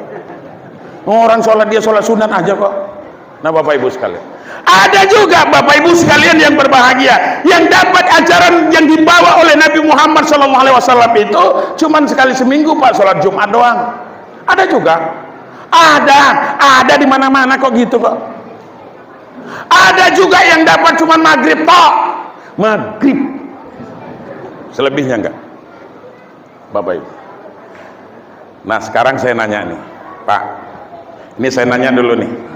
Speaker 1: Orang sholat dia sholat sunat aja kok. Nah Bapak Ibu sekalian, ada juga Bapak Ibu sekalian yang berbahagia, yang dapat ajaran yang dibawa oleh Nabi Muhammad SAW itu cuman sekali seminggu Pak, sholat Jumat doang. Ada juga, ada di mana-mana kok gitu kok. Ada juga yang dapat cuman maghrib tok, maghrib, selebihnya enggak Bapak Ibu. Nah sekarang saya nanya nih Pak, ini saya nanya dulu nih.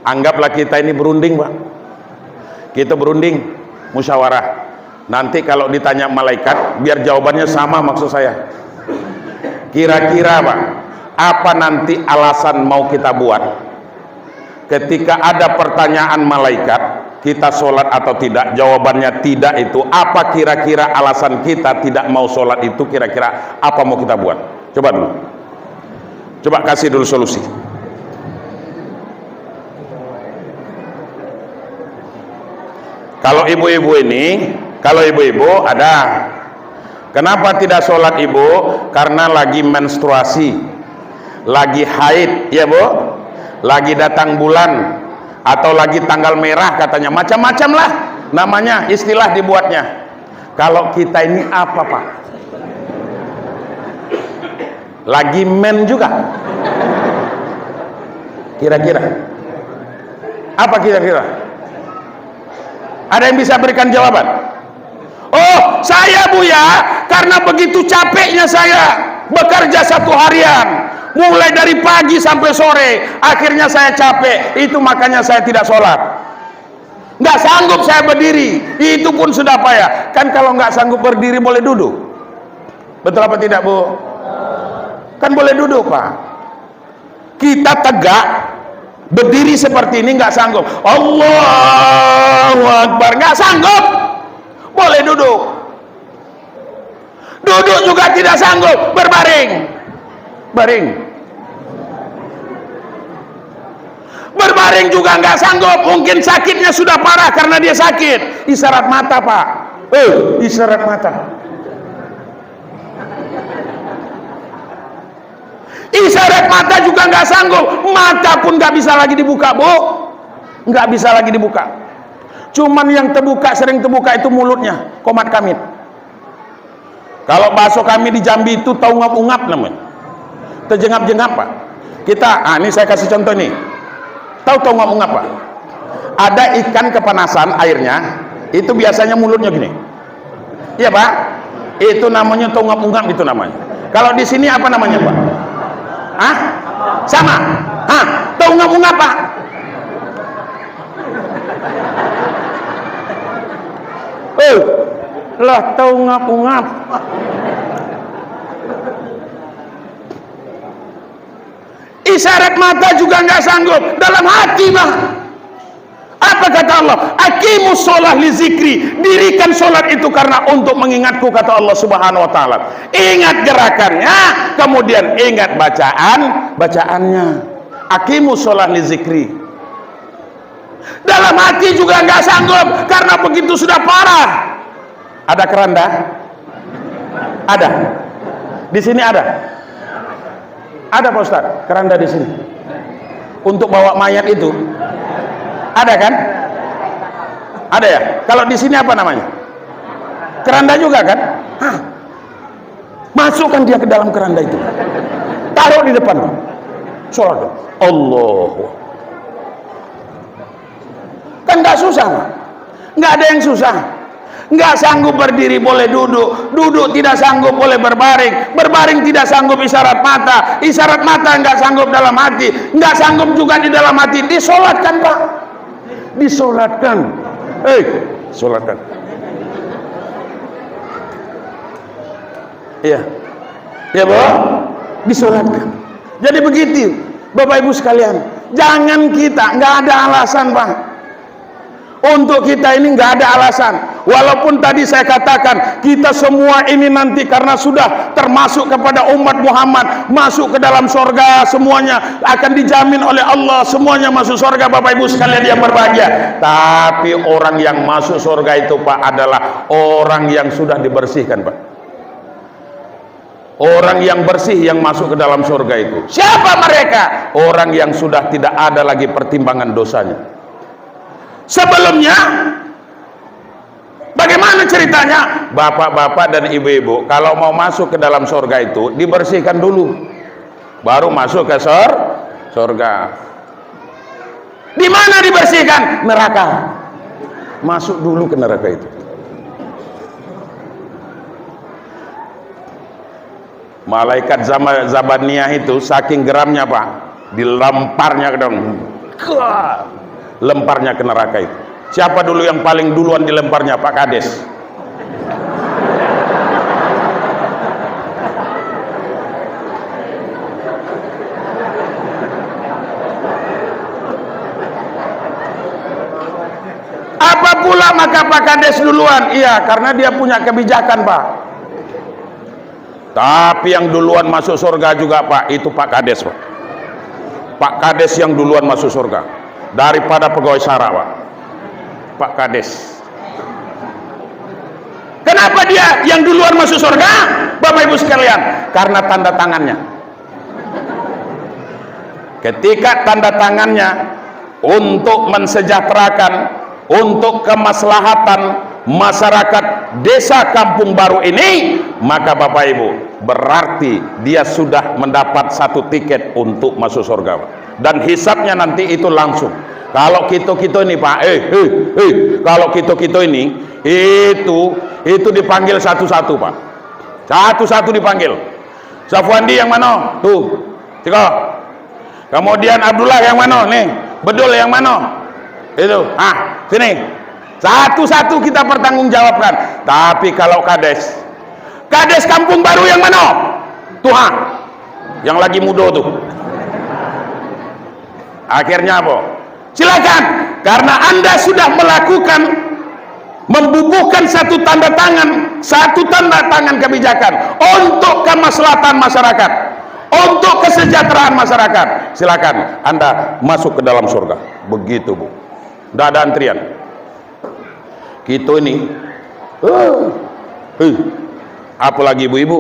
Speaker 1: Anggaplah kita ini berunding Pak, kita berunding musyawarah. Nanti kalau ditanya malaikat biar jawabannya sama maksud saya. Kira-kira Pak, apa nanti alasan mau kita buat ketika ada pertanyaan malaikat, kita sholat atau tidak? Jawabannya tidak, itu apa kira-kira alasan kita tidak mau sholat itu? Kira-kira apa mau kita buat? Coba dulu, coba kasih dulu solusi. Kalau ibu-ibu ini, Kalau ibu-ibu ada. Kenapa tidak sholat ibu? Karena lagi menstruasi, lagi haid, ya bu, lagi datang bulan, atau lagi tanggal merah katanya, macam-macam lah namanya, istilah dibuatnya. Kalau kita ini apa pak? Lagi men juga. Kira-kira apa kira-kira? Ada yang bisa berikan jawaban? Oh, saya bu ya, karena begitu capeknya saya bekerja satu harian, mulai dari pagi sampai sore, akhirnya saya capek, itu makanya saya tidak sholat. Nggak sanggup saya berdiri, itu pun sudah payah. Kan kalau nggak sanggup berdiri boleh duduk, betul apa tidak bu? Kan boleh duduk pak. Kita tegak berdiri seperti ini nggak sanggup, Allahu Akbar, nggak sanggup. Boleh duduk. Duduk juga tidak sanggup, berbaring. Baring. Berbaring juga nggak sanggup, mungkin sakitnya sudah parah karena dia sakit. Isyarat mata pak. Isyarat mata. Isyarat mata juga nggak sanggup, mata pun nggak bisa lagi dibuka bu, nggak bisa lagi dibuka. Cuman yang terbuka, sering terbuka itu mulutnya, komat kamit. Kalau bakso kami di Jambi itu tahu ngap-ungap namanya, terjengap-jengap pak. Kita, ini saya kasih contoh nih, tahu ngap-ungap pak? Ada ikan kepanasan airnya, itu biasanya mulutnya gini, iya pak? Itu namanya tahu ngap-ungap, itu namanya. Kalau di sini apa namanya pak? Hah? Sama? Hah? Tahu ngap-ungap pak? Lah tahu ngap-ungap. Isyarat mata juga nggak sanggup, dalam hati mah. Apa kata Allah? Aqimus sholah li zikri, dirikan sholat itu karena untuk mengingatku, kata Allah subhanahu wa ta'ala. Ingat gerakannya, kemudian ingat bacaannya. Aqimus sholah li zikri. Dalam hati juga nggak sanggup karena begitu sudah parah. Ada keranda? Ada. Di sini ada. Ada Pak Ustaz, keranda di sini. Untuk bawa mayat itu. Ada kan? Ada ya? Kalau di sini apa namanya? Keranda juga kan? Hah. Masukkan dia ke dalam keranda itu. Taruh di depan. Sholat. Allah. Kan nggak susah, Pak. Nggak ada yang susah. Nggak sanggup berdiri boleh duduk, duduk tidak sanggup boleh berbaring, berbaring tidak sanggup isyarat mata nggak sanggup dalam hati, nggak sanggup juga di dalam hati, disolatkan pak, disolatkan, solatkan, iya, ya bu, disolatkan. Jadi begitu, bapak ibu sekalian, jangan kita nggak ada alasan pak. Untuk kita ini nggak ada alasan. Walaupun tadi saya katakan kita semua ini nanti karena sudah termasuk kepada umat Muhammad masuk ke dalam surga, semuanya akan dijamin oleh Allah, semuanya masuk surga bapak ibu sekalian yang berbahagia. Tapi orang yang masuk surga itu pak adalah orang yang sudah dibersihkan pak. Orang yang bersih yang masuk ke dalam surga itu. Siapa mereka? Orang yang sudah tidak ada lagi pertimbangan dosanya. Sebelumnya bagaimana ceritanya? Bapak-bapak dan ibu-ibu kalau mau masuk ke dalam surga itu dibersihkan dulu baru masuk ke surga. Di mana dibersihkan? Neraka. Masuk dulu ke neraka itu. Malaikat Zabaniyah itu saking geramnya pak, dilemparnya ke dalam, lemparnya ke neraka itu. Siapa dulu yang paling duluan dilemparnya? Pak Kades. Apa pula maka Pak Kades duluan? Iya, karena dia punya kebijakan pak. Tapi yang duluan masuk surga juga pak, itu Pak Kades pak. Pak Kades yang duluan masuk surga daripada pegawai Sarah pak. Pak Kades. Kenapa dia yang duluan masuk surga? Bapak Ibu sekalian, karena tanda tangannya. Ketika tanda tangannya untuk mensejahterakan, untuk kemaslahatan masyarakat desa Kampung Baru ini, maka Bapak Ibu, berarti dia sudah mendapat satu tiket untuk masuk surga, dan hisabnya nanti itu langsung. Kalau kita ini Pak, kalau kita ini itu dipanggil satu-satu Pak, satu-satu dipanggil. Safwandi yang mana? Tuh, tiga. Kemudian Abdullah yang mana? Nih, Bedul yang mana? Itu, sini. Satu-satu kita pertanggungjawabkan. Tapi kalau kades Kampung Baru yang mana? Tuh, yang lagi muda tuh. Akhirnya apa? Silakan, karena Anda sudah membubuhkan satu tanda tangan kebijakan untuk kemaslahatan masyarakat, untuk kesejahteraan masyarakat. Silakan Anda masuk ke dalam surga. Begitu Bu, tidak ada antrian. Kita ini apalagi ibu-ibu,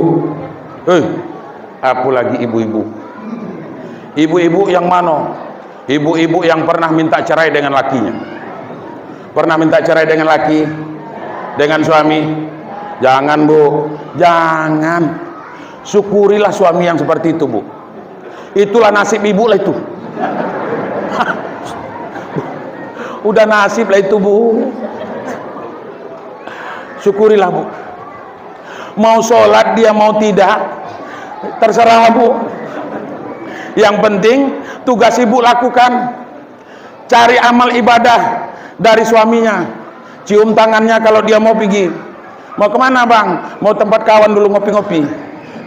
Speaker 1: apalagi ibu-ibu yang mana? Ibu-ibu yang pernah minta cerai dengan lakinya. Pernah minta cerai dengan laki, dengan suami? Jangan Bu, jangan. Syukurilah suami yang seperti itu Bu. Itulah nasib ibu lah itu. Udah nasib lah itu Bu. Syukurilah Bu. Mau sholat dia mau tidak, terserah Bu. Yang penting tugas ibu lakukan, cari amal ibadah dari suaminya. Cium tangannya kalau dia mau pergi. Mau kemana Bang? Mau tempat kawan dulu ngopi-ngopi.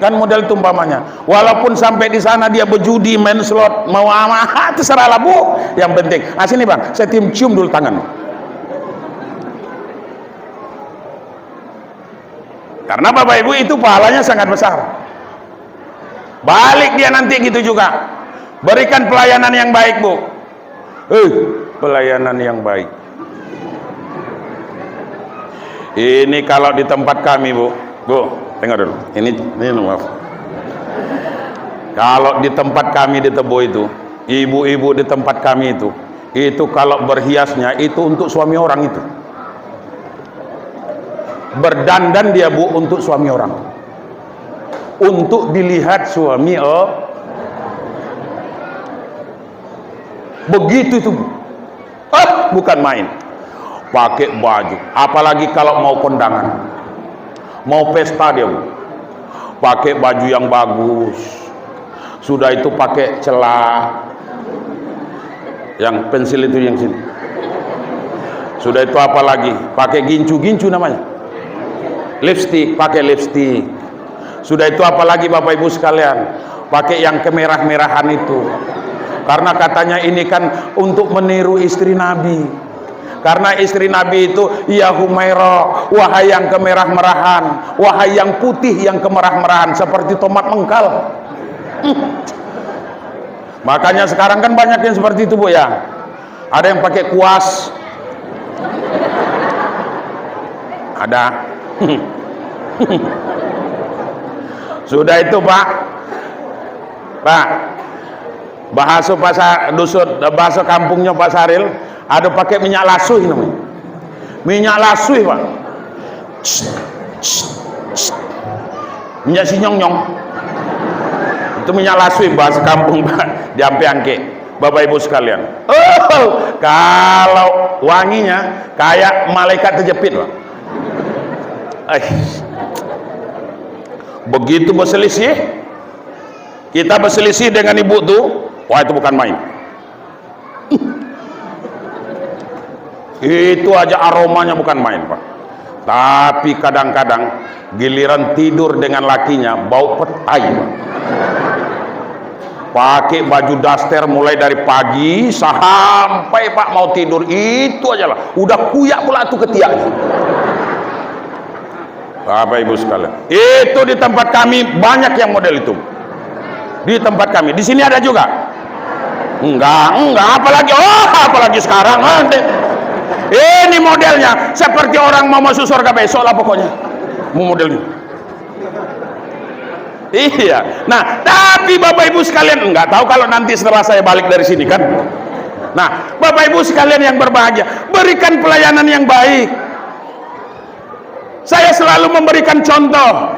Speaker 1: Kan model itu umpamanya. Walaupun sampai di sana dia berjudi, main slot, mau apa, terserahlah Bu. Yang penting, sini Bang, saya cium dulu tangan. Karena Bapak Ibu itu pahalanya sangat besar. Balik dia nanti gitu juga. Berikan pelayanan yang baik Bu. Pelayanan yang baik. Ini kalau di tempat kami Bu, tengok dulu. Ini maaf. Kalau di tempat kami di Tebo itu, ibu-ibu di tempat kami itu kalau berhiasnya itu untuk suami orang itu. Berdandan dia Bu untuk suami orang. Untuk dilihat suami begitu itu Bu. Bukan main. Pakai baju, apalagi kalau mau kondangan, mau pesta dia Bu. Pakai baju yang bagus. Sudah itu pakai celak yang pensil itu yang sini. Sudah itu apalagi pakai gincu namanya. Lipstick, pakai lipstick. Sudah itu apalagi Bapak Ibu sekalian, pakai yang kemerah-merahan itu. Karena katanya ini kan untuk meniru istri Nabi. Karena istri Nabi itu, ya Humairah, wahai yang kemerah-merahan, wahai yang putih yang kemerah-merahan seperti tomat mengkal. Makanya sekarang kan banyak yang seperti itu Bu ya. Ada yang pakai kuas. Ada. Sudah itu Pak, bahasa dusun, bahasa kampungnya Pak Saril, ada pakai minyak lasuh namanya. Minyak lasuh Pak. Minyak sinyong-nyong. Itu minyak lasuh bahasa kampung Pak, diampe angke. Bapak Ibu sekalian. Kalau wanginya kayak malaikat terjepit Pak. Begitu berselisih, kita berselisih dengan ibu tuh, wah itu bukan main. Itu aja aromanya bukan main Pak. Tapi kadang-kadang giliran tidur dengan lakinya bau petai Pak. Pakai baju daster mulai dari pagi sampai Pak mau tidur itu aja lah. Udah kuyak pula tuh ketiaknya. Bapak Ibu sekalian, itu di tempat kami banyak yang model itu. Di tempat kami, di sini ada juga. Enggak, apalagi sekarang. Ini modelnya seperti orang mau masuk surga besok lah pokoknya. model ini. Iya. Nah, tapi Bapak Ibu sekalian, nggak tahu kalau nanti setelah saya balik dari sini kan. Nah, Bapak Ibu sekalian yang berbahagia, berikan pelayanan yang baik. Saya selalu memberikan contoh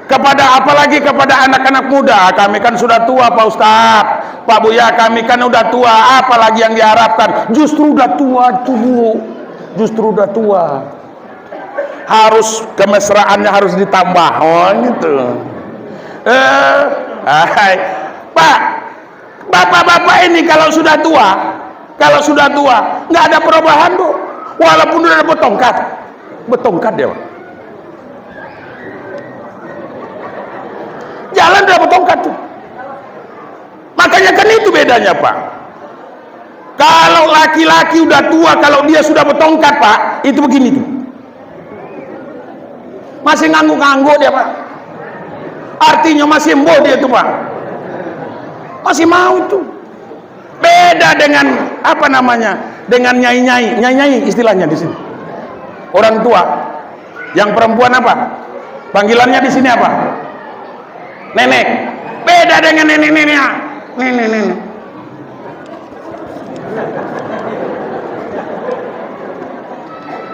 Speaker 1: kepada, apalagi kepada anak-anak muda. Kami kan sudah tua Pak Ustadz, Pak Buya, kami kan udah tua, apalagi yang diharapkan? Justru udah tua tuh Bu, justru udah tua. Harus kemesraannya harus ditambah, oh gitu. Pak, bapak-bapak ini kalau sudah tua nggak ada perubahan Bu, walaupun udah bertongkat dia Pak. Jalan udah bertongkat tuh. Makanya kan itu bedanya Pak. Kalau laki-laki udah tua, kalau dia sudah bertongkat Pak, itu begini tuh, masih ngangguk-ngangguk dia Pak. Artinya masih embo dia tuh Pak, masih mau tuh. Beda dengan apa namanya, dengan nyai istilahnya di sini. Orang tua yang perempuan apa panggilannya di sini apa? Nenek. Beda dengan nenek.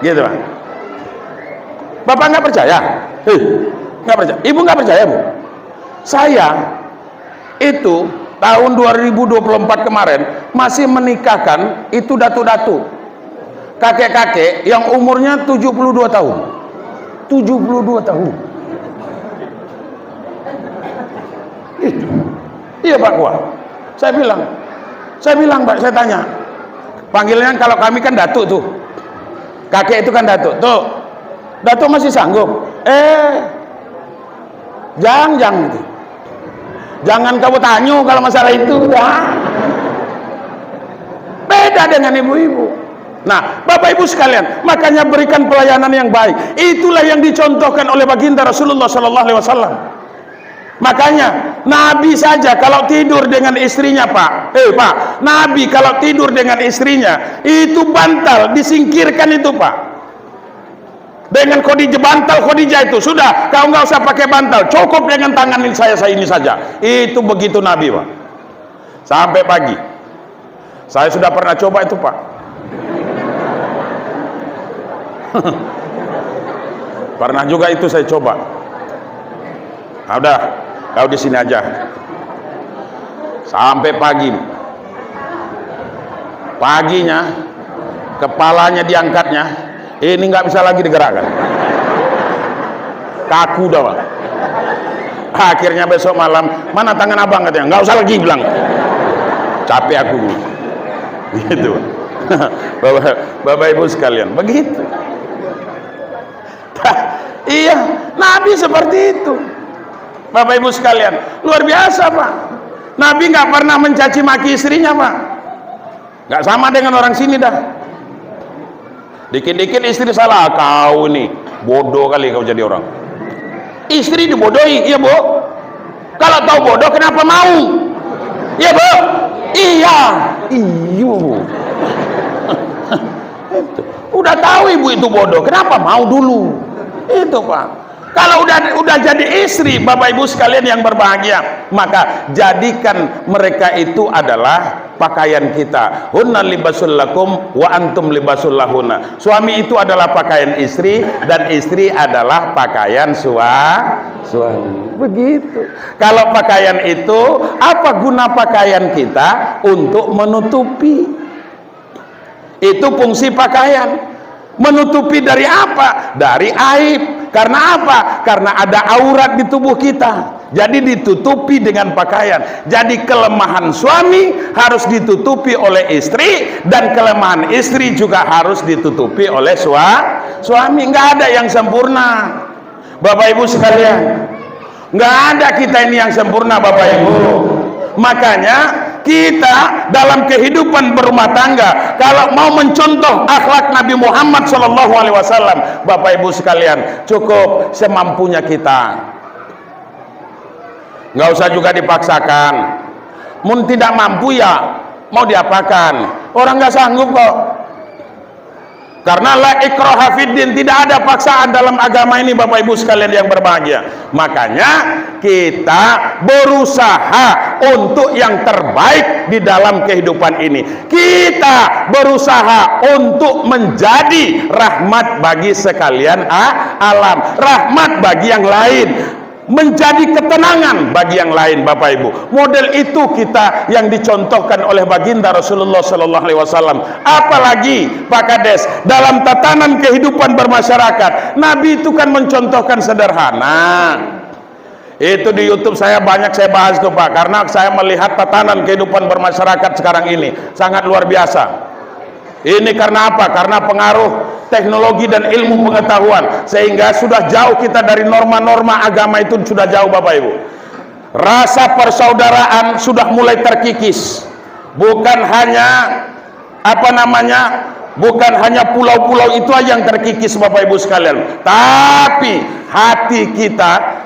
Speaker 1: Gitu Pak. Bapak nggak percaya? Nggak percaya? Ibu nggak percaya Bu? Saya itu tahun 2024 kemarin masih menikahkan itu datu-datu, kakek-kakek yang umurnya 72 tahun. 72 tahun. Itu. Iya Pak Kuah. Saya bilang Pak, saya tanya. Panggilannya kalau kami kan datuk tuh. Kakek itu kan datuk. Tuh. Datuk masih sanggup. Jangan kamu tanya kalau masalah itu. Beda dengan ibu-ibu. Nah, Bapak Ibu sekalian, makanya berikan pelayanan yang baik. Itulah yang dicontohkan oleh baginda Rasulullah sallallahu alaihi wasallam. Makanya Nabi saja kalau tidur dengan istrinya Pak, Nabi kalau tidur dengan istrinya itu bantal disingkirkan itu Pak. Dengan bantal Khadijah itu sudah, kau nggak usah pakai bantal, cukup dengan tangan saya ini saja. Itu begitu Nabi Pak. Sampai pagi. Saya sudah pernah coba itu Pak. Pernah juga itu saya coba. Nah, udah, kau di sini aja. Sampai pagi. Paginya kepalanya diangkatnya, ini nggak bisa lagi digerakkan. Kaku dah Pak. Akhirnya besok malam, mana tangan abang katanya, nggak usah lagi bilang. Capek aku. Gitu. Bapak Ibu sekalian, begitu. Iya, Nabi seperti itu. Bapak Ibu sekalian, luar biasa Pak. Nabi nggak pernah mencaci maki istrinya Pak. Nggak sama dengan orang sini dah. Dikit-dikit istri salah, kau ini bodoh kali kau jadi orang. Istri dibodohi, iya Bu. Kalau tahu bodoh kenapa mau? Iya Bu. Iya. Iyo. Udah tahu ibu itu bodoh, kenapa mau dulu? Itu Pak. Kalau udah jadi istri, Bapak Ibu sekalian yang berbahagia, maka jadikan mereka itu adalah pakaian kita. Hunna libasul lakum wa antum libasul lahunna. Suami itu adalah pakaian istri dan istri adalah pakaian suami. Begitu. Kalau pakaian itu, apa guna pakaian kita? Untuk menutupi. Itu fungsi pakaian. Menutupi dari apa? Dari aib. Karena apa? Karena ada aurat di tubuh kita. Jadi ditutupi dengan pakaian. Jadi kelemahan suami harus ditutupi oleh istri, dan kelemahan istri juga harus ditutupi oleh suami. Nggak ada yang sempurna, Bapak Ibu sekalian. Nggak ada kita ini yang sempurna, Bapak Ibu. Makanya kita dalam kehidupan berumah tangga, kalau mau mencontoh akhlak Nabi Muhammad SAW, Bapak Ibu sekalian, cukup semampunya kita. Nggak usah juga dipaksakan. Mun tidak mampu ya mau diapakan? Orang nggak sanggup kok. Karena la ikraha fiddin, tidak ada paksaan dalam agama ini Bapak Ibu sekalian yang berbahagia. Makanya kita berusaha untuk yang terbaik di dalam kehidupan ini. Kita berusaha untuk menjadi rahmat bagi sekalian alam, rahmat bagi yang lain, menjadi ketenangan bagi yang lain Bapak Ibu. Model itu kita yang dicontohkan oleh baginda Rasulullah sallallahu alaihi wasallam. Apalagi Pak Kades, dalam tatanan kehidupan bermasyarakat, Nabi itu kan mencontohkan sederhana. Itu di YouTube saya banyak saya bahas tuh Pak, karena saya melihat tatanan kehidupan bermasyarakat sekarang ini sangat luar biasa. Ini karena apa? Karena pengaruh teknologi dan ilmu pengetahuan, sehingga sudah jauh kita dari norma-norma agama, itu sudah jauh Bapak Ibu. Rasa persaudaraan sudah mulai terkikis. Bukan hanya bukan hanya pulau-pulau itu aja yang terkikis Bapak Ibu sekalian, tapi hati kita,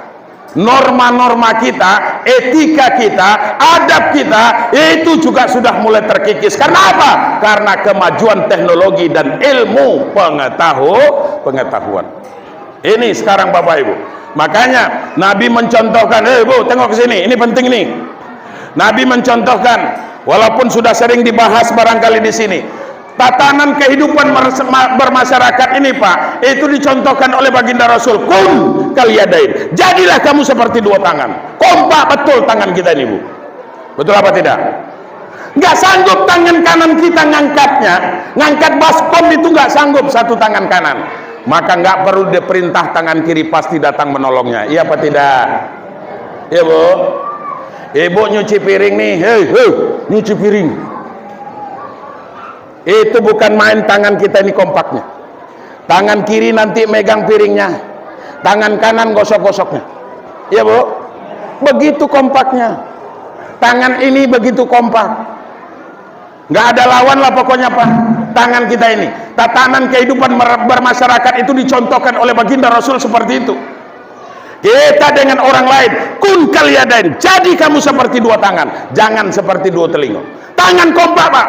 Speaker 1: norma-norma kita, etika kita, adab kita, itu juga sudah mulai terkikis. Karena apa? Karena kemajuan teknologi dan ilmu pengetahuan. Ini sekarang Bapak Ibu. Makanya Nabi mencontohkan, Bu, tengok ke sini, ini penting nih. Nabi mencontohkan, walaupun sudah sering dibahas barangkali di sini, tatanan kehidupan bermasyarakat ini Pak, itu dicontohkan oleh baginda Rasul. Kun kaliyadain, jadilah kamu seperti dua tangan. Kompak betul tangan kita ini Bu. Betul apa tidak? Nggak sanggup tangan kanan kita ngangkat baskom itu nggak sanggup satu tangan kanan. Maka nggak perlu diperintah tangan kiri, pasti datang menolongnya. Iya apa tidak? Iya Bu. Ibu nyuci piring nih, nyuci piring. Itu bukan main, tangan kita ini kompaknya. Tangan kiri nanti megang piringnya, tangan kanan gosok-gosoknya. Iya Bu, begitu kompaknya. Tangan ini begitu kompak. Nggak ada lawan lah pokoknya Pak, tangan kita ini. Tatanan kehidupan bermasyarakat itu dicontohkan oleh baginda Rasul seperti itu. Kita dengan orang lain, kun kaliyadain, jadi kamu seperti dua tangan, jangan seperti dua telinga. Tangan kompak Pak,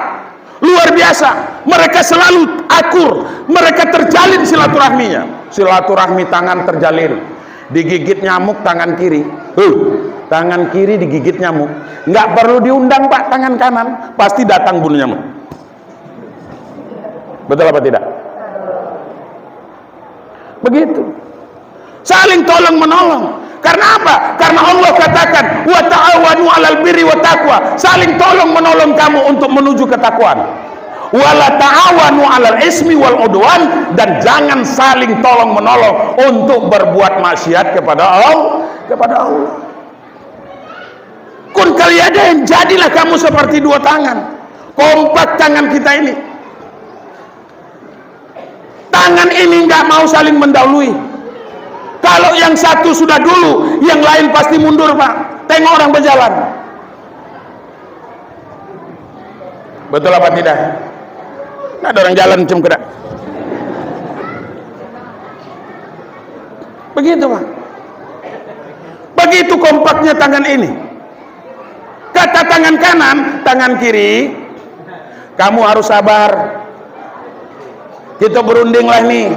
Speaker 1: luar biasa. Mereka selalu akur, mereka terjalin silaturahminya. Silaturahmi tangan terjalin. Digigit nyamuk tangan kiri, tangan kiri digigit nyamuk, nggak perlu diundang Pak, tangan kanan pasti datang bunuh nyamuk. Betul apa tidak? Begitu, saling tolong menolong. Karena apa? Karena Allah katakan wa ta'awanu 'alal birri wa taqwa, saling tolong menolong kamu untuk menuju ketakwaan. Wala ta'awanu 'alal ismi wal udwan, dan jangan saling tolong menolong untuk berbuat maksiat kepada Allah. Kun kaliyadain, jadilah kamu seperti dua tangan. Kompak tangan kita ini. Tangan ini nggak mau saling mendahului. Kalau yang satu sudah dulu, yang lain pasti mundur Pak. Tengok orang berjalan. Betul apa tidak? Nggak ada orang jalan macam kedak. Begitu Pak. Begitu kompaknya tangan ini. Kata tangan kanan, tangan kiri, kamu harus sabar. Kita berundinglah nih.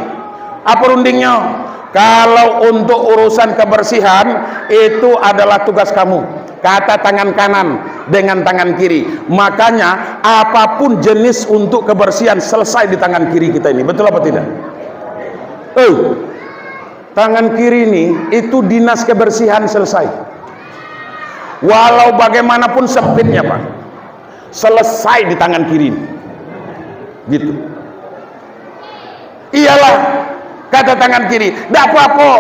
Speaker 1: Apa rundingnya? Kalau untuk urusan kebersihan, itu adalah tugas kamu. Kata tangan kanan dengan tangan kiri. Makanya apapun jenis untuk kebersihan selesai di tangan kiri kita ini. Betul apa tidak? Tangan kiri ini itu dinas kebersihan selesai. Walau bagaimanapun sempitnya Pak, selesai di tangan kiri ini. Gitu. Iyalah, kata tangan kiri, tidak apa-apa.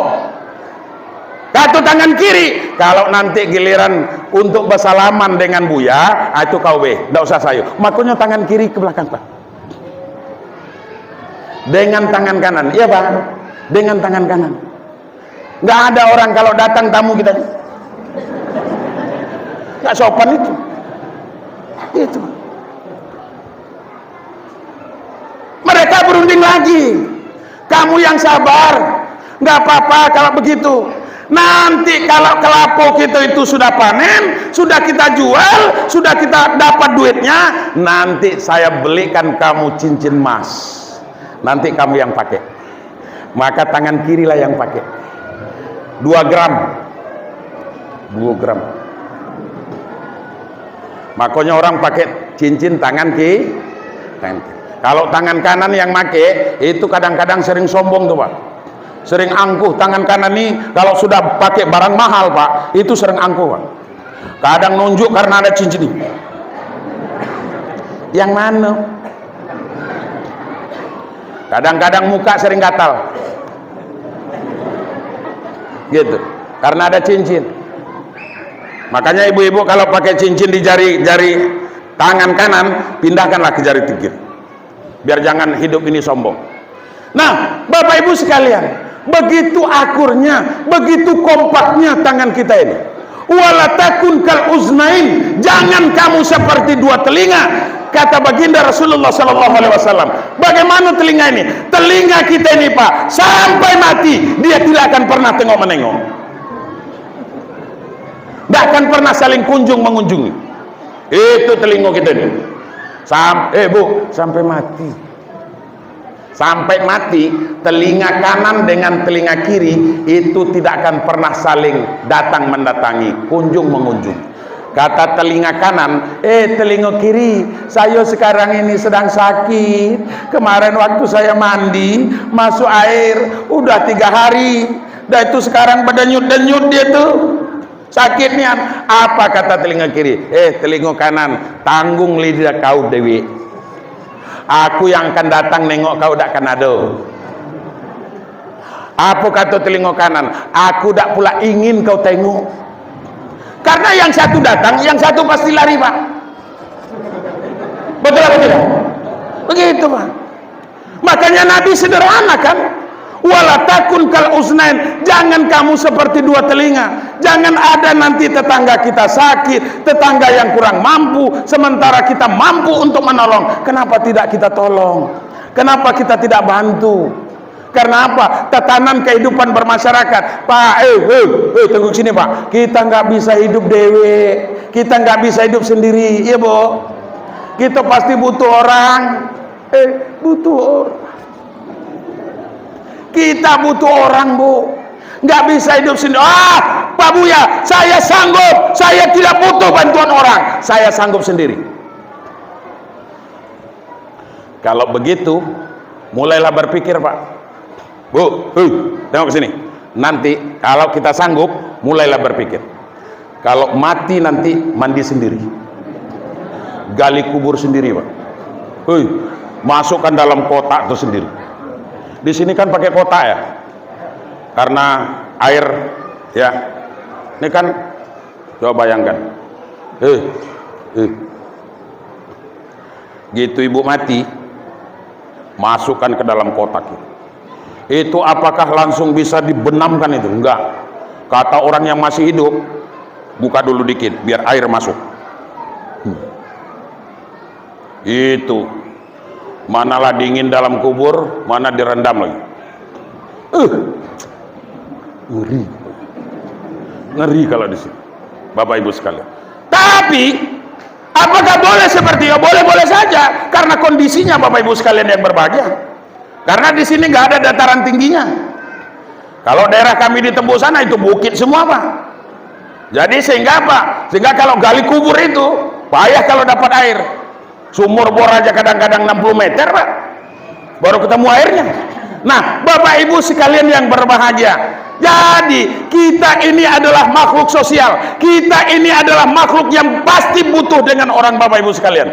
Speaker 1: Kata tangan kiri, kalau nanti giliran untuk bersalaman dengan Buya, itu kau tidak usah sayur. Makanya tangan kiri ke belakang Pak. Dengan tangan kanan, iya Pak, dengan tangan kanan. Nggak ada orang kalau datang tamu kita, nggak sopan itu. Itu. Mereka berunding lagi. Kamu yang sabar, nggak apa-apa kalau begitu. Nanti kalau kelapa kita itu sudah panen, sudah kita jual, sudah kita dapat duitnya, nanti saya belikan kamu cincin emas. nanti kamu yang pakai. Maka tangan kirilah yang pakai. 2 gram. 2 gram. Makanya orang pakai cincin tangan kiri. Kalau tangan kanan yang pakai, itu kadang-kadang sering sombong tuh Pak. Sering angkuh tangan kanan nih, kalau sudah pakai barang mahal Pak, itu sering angkuh Pak. Kadang nunjuk karena ada cincin ini. Yang mana? Kadang-kadang muka sering gatal. Gitu. Karena ada cincin. Makanya ibu-ibu kalau pakai cincin di jari tangan kanan, pindahkanlah ke jari kiri. Biar jangan hidup ini sombong. Nah, Bapak Ibu sekalian, begitu akurnya, begitu kompaknya tangan kita ini. Wala takun kal uznain, jangan kamu seperti 2 telinga. Kata baginda Rasulullah sallallahu alaihi wasallam. Bagaimana telinga ini? Telinga kita ini Pak, sampai mati dia tidak akan pernah tengok-menengok. Tidak akan pernah saling kunjung mengunjungi. Itu telinga kita ini. Bu, sampai mati. Sampai mati, telinga kanan dengan telinga kiri itu tidak akan pernah saling datang mendatangi, kunjung mengunjung. Kata telinga kanan, telinga kiri, saya sekarang ini sedang sakit. Kemarin waktu saya mandi, masuk air, udah 3 hari. Dan itu sekarang berdenyut-denyut dia tuh. Sakitnya. Apa kata telinga kiri? Telinga kanan, tanggung lidah kau Dewi. Aku yang akan datang nengok kau tak akan ada. Apa kata telinga kanan? Aku tak pula ingin kau tengok. Karena yang satu datang, yang satu pasti lari Pak. Betul apa tidak? Begitu Pak. Makanya Nabi sederhana kan? Wala takun kal uznain, jangan kamu seperti 2 telinga. Jangan ada nanti tetangga kita sakit, tetangga yang kurang mampu, sementara kita mampu untuk menolong. Kenapa tidak kita tolong? Kenapa kita tidak bantu? Karena apa? Tatanan kehidupan bermasyarakat. Pak, tunggu sini Pak. Kita nggak bisa hidup dewe. Kita nggak bisa hidup sendiri, iya Bu. Kita pasti butuh orang. Butuh orang. Kita butuh orang Bu, nggak bisa hidup sendiri. Pak Buya, saya sanggup, saya tidak butuh bantuan orang, saya sanggup sendiri. Kalau begitu, mulailah berpikir Pak. Bu, tengok ke sini. Nanti kalau kita sanggup, mulailah berpikir. Kalau mati nanti mandi sendiri, gali kubur sendiri Pak. Masukkan dalam kotak itu sendiri. Di sini kan pakai kotak ya, karena air ya. Ini kan, coba bayangkan, gitu ibu mati, masukkan ke dalam kotak itu. Apakah langsung bisa dibenamkan itu? Enggak. Kata orang yang masih hidup, buka dulu dikit biar air masuk. Itu. Manalah dingin dalam kubur, mana direndam lagi. Ngeri kalau di sini, Bapak Ibu sekalian. Tapi apakah boleh seperti itu? Boleh-boleh saja, karena kondisinya Bapak Ibu sekalian yang berbahagia. Karena di sini nggak ada dataran tingginya. Kalau daerah kami di Tembus sana itu bukit semua Pak. Jadi sehingga apa? Sehingga kalau gali kubur itu payah kalau dapat air. Sumur bor aja kadang-kadang 60 meter Pak, baru ketemu airnya. Nah Bapak Ibu sekalian yang berbahagia, jadi kita ini adalah makhluk sosial. Kita ini adalah makhluk yang pasti butuh dengan orang Bapak Ibu sekalian.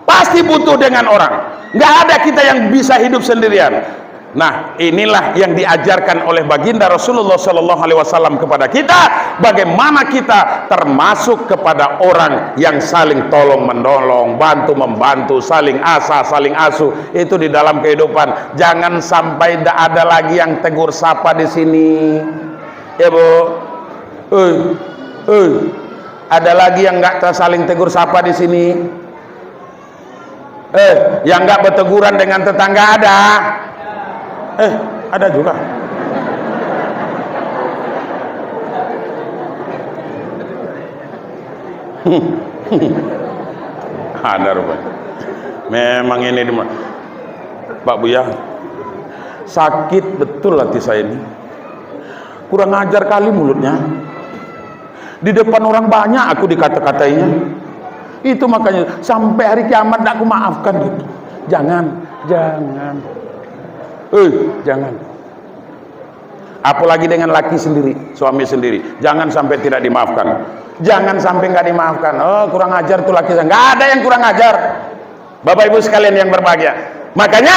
Speaker 1: Pasti butuh dengan orang. Nggak ada kita yang bisa hidup sendirian. Nah inilah yang diajarkan oleh baginda Rasulullah Sallallahu Alaihi Wasallam kepada kita, bagaimana kita termasuk kepada orang yang saling tolong menolong, bantu membantu, saling asa saling asuh. Itu di dalam kehidupan. Jangan sampai tidak ada lagi yang tegur sapa di sini ya Bu. Ada lagi yang nggak saling tegur sapa di sini. Yang nggak berteguran dengan tetangga ada. Ada juga. Ada rupanya. Memang ini Pak Buya, sakit betul hati saya ini. Kurang ajar kali mulutnya. Di depan orang banyak aku dikata-katainya. Itu makanya sampai hari kiamat aku maafkan gitu. Jangan. Jangan. Apalagi dengan laki sendiri, suami sendiri. Jangan sampai tidak dimaafkan. Jangan sampai nggak dimaafkan. Oh, kurang ajar tuh laki saya. Nggak ada yang kurang ajar. Bapak Ibu sekalian yang berbahagia. Makanya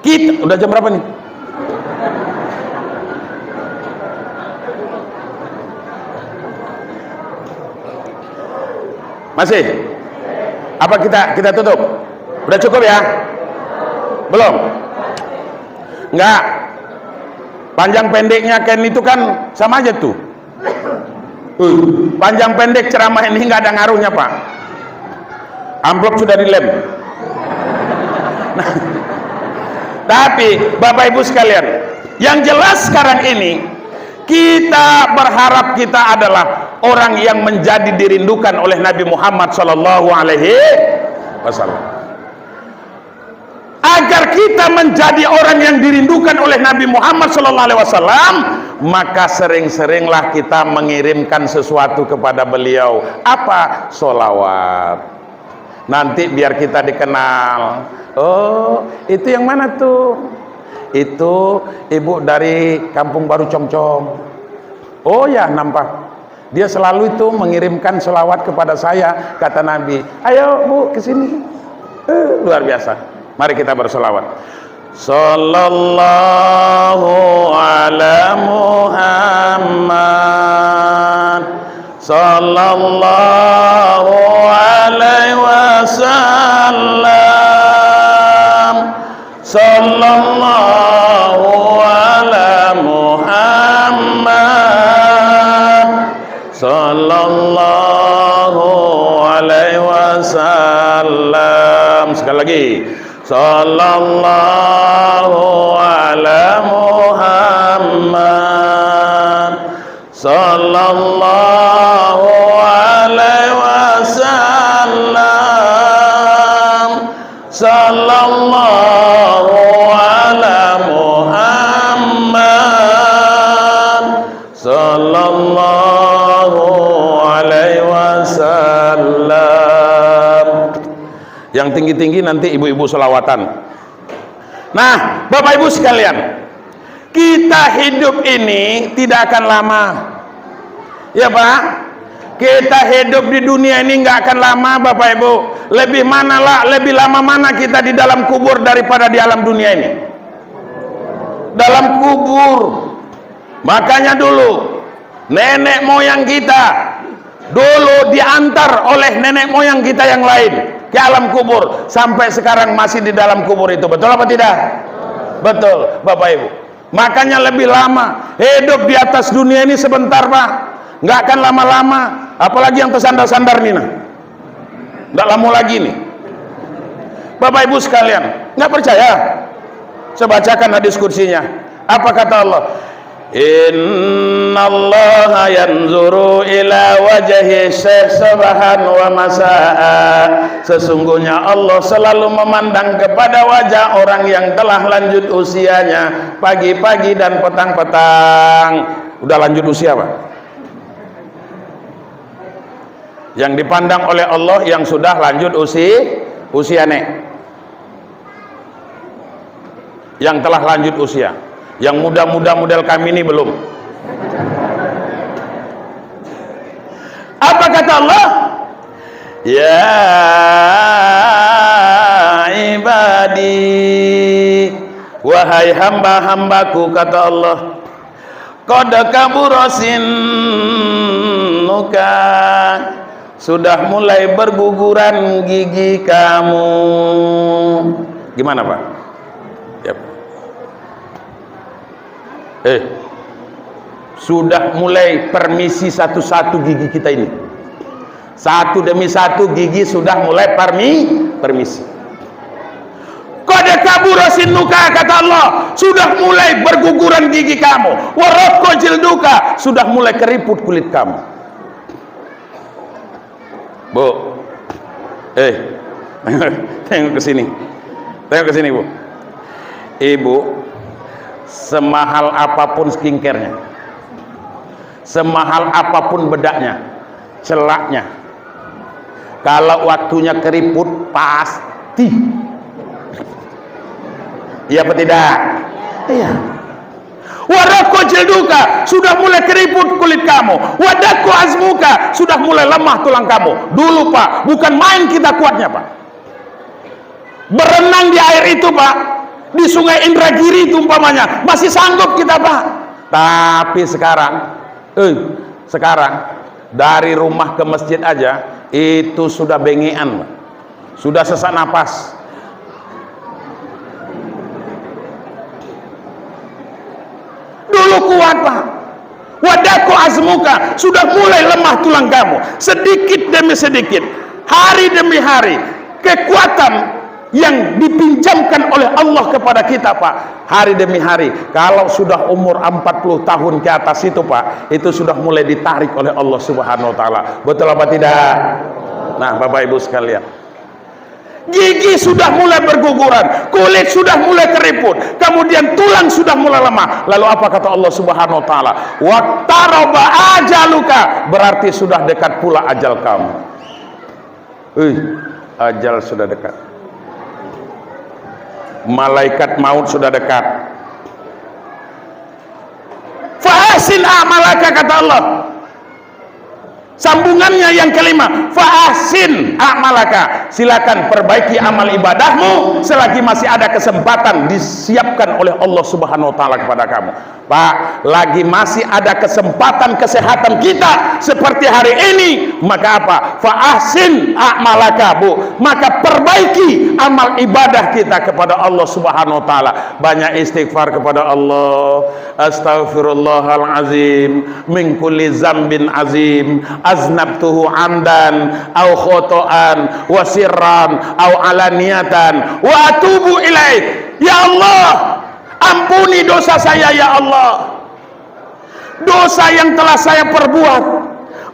Speaker 1: kita udah jam berapa nih? Masih? Apa kita tutup? Udah cukup ya? Belum? Enggak. Panjang pendeknya Ken itu kan sama aja tuh. Panjang pendek ceramah ini nggak ada ngaruhnya, Pak. Amplop sudah dilem. Nah, tapi Bapak Ibu sekalian, yang jelas sekarang ini kita berharap kita adalah orang yang menjadi dirindukan oleh Nabi Muhammad Sallallahu Alaihi Wasallam. Agar kita menjadi orang yang dirindukan oleh Nabi Muhammad Sallallahu Alaihi Wasallam, maka sering-seringlah kita mengirimkan sesuatu kepada beliau. Apa? Sholawat. Nanti biar kita dikenal. Oh, itu yang mana tuh? Itu ibu dari Kampung Baru Comcong. Oh ya, nampak. Dia selalu itu mengirimkan sholawat kepada saya, kata Nabi. Ayo Bu, kesini. Luar biasa. Mari kita bersolawat. Sallallahu ala Muhammad, sallallahu alaihi wasallam, sallallahu ala Muhammad, sallallahu alaihi wasallam. Sekali lagi. Sallallahu ala Muhammad, sallallahu alaihi wasallam, sallallahu ala Muhammad, sallallahu alaihi wasallam. Yang tinggi-tinggi nanti ibu-ibu selawatan. Nah, Bapak Ibu sekalian, kita hidup ini tidak akan lama, ya Pak. Kita hidup di dunia ini nggak akan lama, Bapak Ibu. Lebih lama mana kita di dalam kubur daripada di alam dunia ini? Dalam kubur. Makanya dulu nenek moyang kita dulu diantar oleh nenek moyang kita yang lain ke alam kubur, sampai sekarang masih di dalam kubur itu. Betul apa tidak? Betul, Bapak Ibu. Makanya lebih lama hidup di atas dunia ini sebentar, Pak. Nggak akan lama-lama. Apalagi yang tersandar-sandar nih, nah. Nggak lama lagi nih. Bapak Ibu sekalian, nggak percaya? Saya bacakan hadis kursinya. Apa kata Allah? Innallaha yanzuru ila wajhi sabahan wa masaa. Sesungguhnya Allah selalu memandang kepada wajah orang yang telah lanjut usianya, pagi-pagi dan petang-petang. Udah lanjut usia, Pak? Yang dipandang oleh Allah yang sudah lanjut usianya. Yang telah lanjut usia. Yang muda-muda model kami ini belum. Apa kata Allah? Ya ibadi, wahai hamba-hambaku, kata Allah, qad kabura sinnuka, sudah mulai berguguran gigi kamu. Gimana, Pak? Yap. Sudah mulai permisi satu-satu gigi kita ini. Satu demi satu gigi sudah mulai permisi. Qad kabura sinnuka, kata Allah, sudah mulai berguguran gigi kamu. Wa raqqa jilduka, sudah mulai keriput kulit kamu. Bu, tengok ke sini. Tengok ke sini, Bu. Ibu, semahal apapun skincare-nya, semahal apapun bedaknya, celaknya, kalau waktunya keriput pasti. Iya apa tidak? Iya. Wadaku jilduka, sudah mulai keriput kulit kamu. Wadaku azmuka, sudah mulai lemah tulang kamu. Dulu Pak, bukan main kita kuatnya Pak. Berenang di air itu Pak, di sungai Indragiri itu umpamanya, masih sanggup kita Pak. Tapi sekarang dari rumah ke masjid aja itu sudah bengean Pak. Sudah sesak napas. Dulu kuat Pak. Wadaku azmuka, sudah mulai lemah tulang kamu. Sedikit demi sedikit, hari demi hari, kekuatan yang dipinjamkan oleh Allah kepada kita Pak, hari demi hari. Kalau sudah umur 40 tahun ke atas itu Pak, itu sudah mulai ditarik oleh Allah Subhanahu wa taala. Betul apa tidak? Nah, Bapak Ibu sekalian, gigi sudah mulai berguguran, kulit sudah mulai keriput, kemudian tulang sudah mulai lemah. Lalu apa kata Allah Subhanahu wa taala? Waqtaraba ajaluka, berarti sudah dekat pula ajal kamu. Ajal sudah dekat. Malaikat maut sudah dekat. Fahsin amalaka, kata Allah. Sambungannya yang kelima, fahsin amalaka, silakan perbaiki amal ibadahmu selagi masih ada kesempatan disiapkan oleh Allah Subhanahu wa taala kepada kamu. Pak, lagi masih ada kesempatan kesehatan kita seperti hari ini, maka apa? Fahsin amalaka, Bu, maka perbaiki amal ibadah kita kepada Allah Subhanahu wa taala. Banyak istighfar kepada Allah. Astaghfirullahalazim min kulli zambin azim aznabtuhu amdan au khotoan wa sirran au alaniyatan wa atubu ilaih. Ya Allah, ampuni dosa saya ya Allah, dosa yang telah saya perbuat,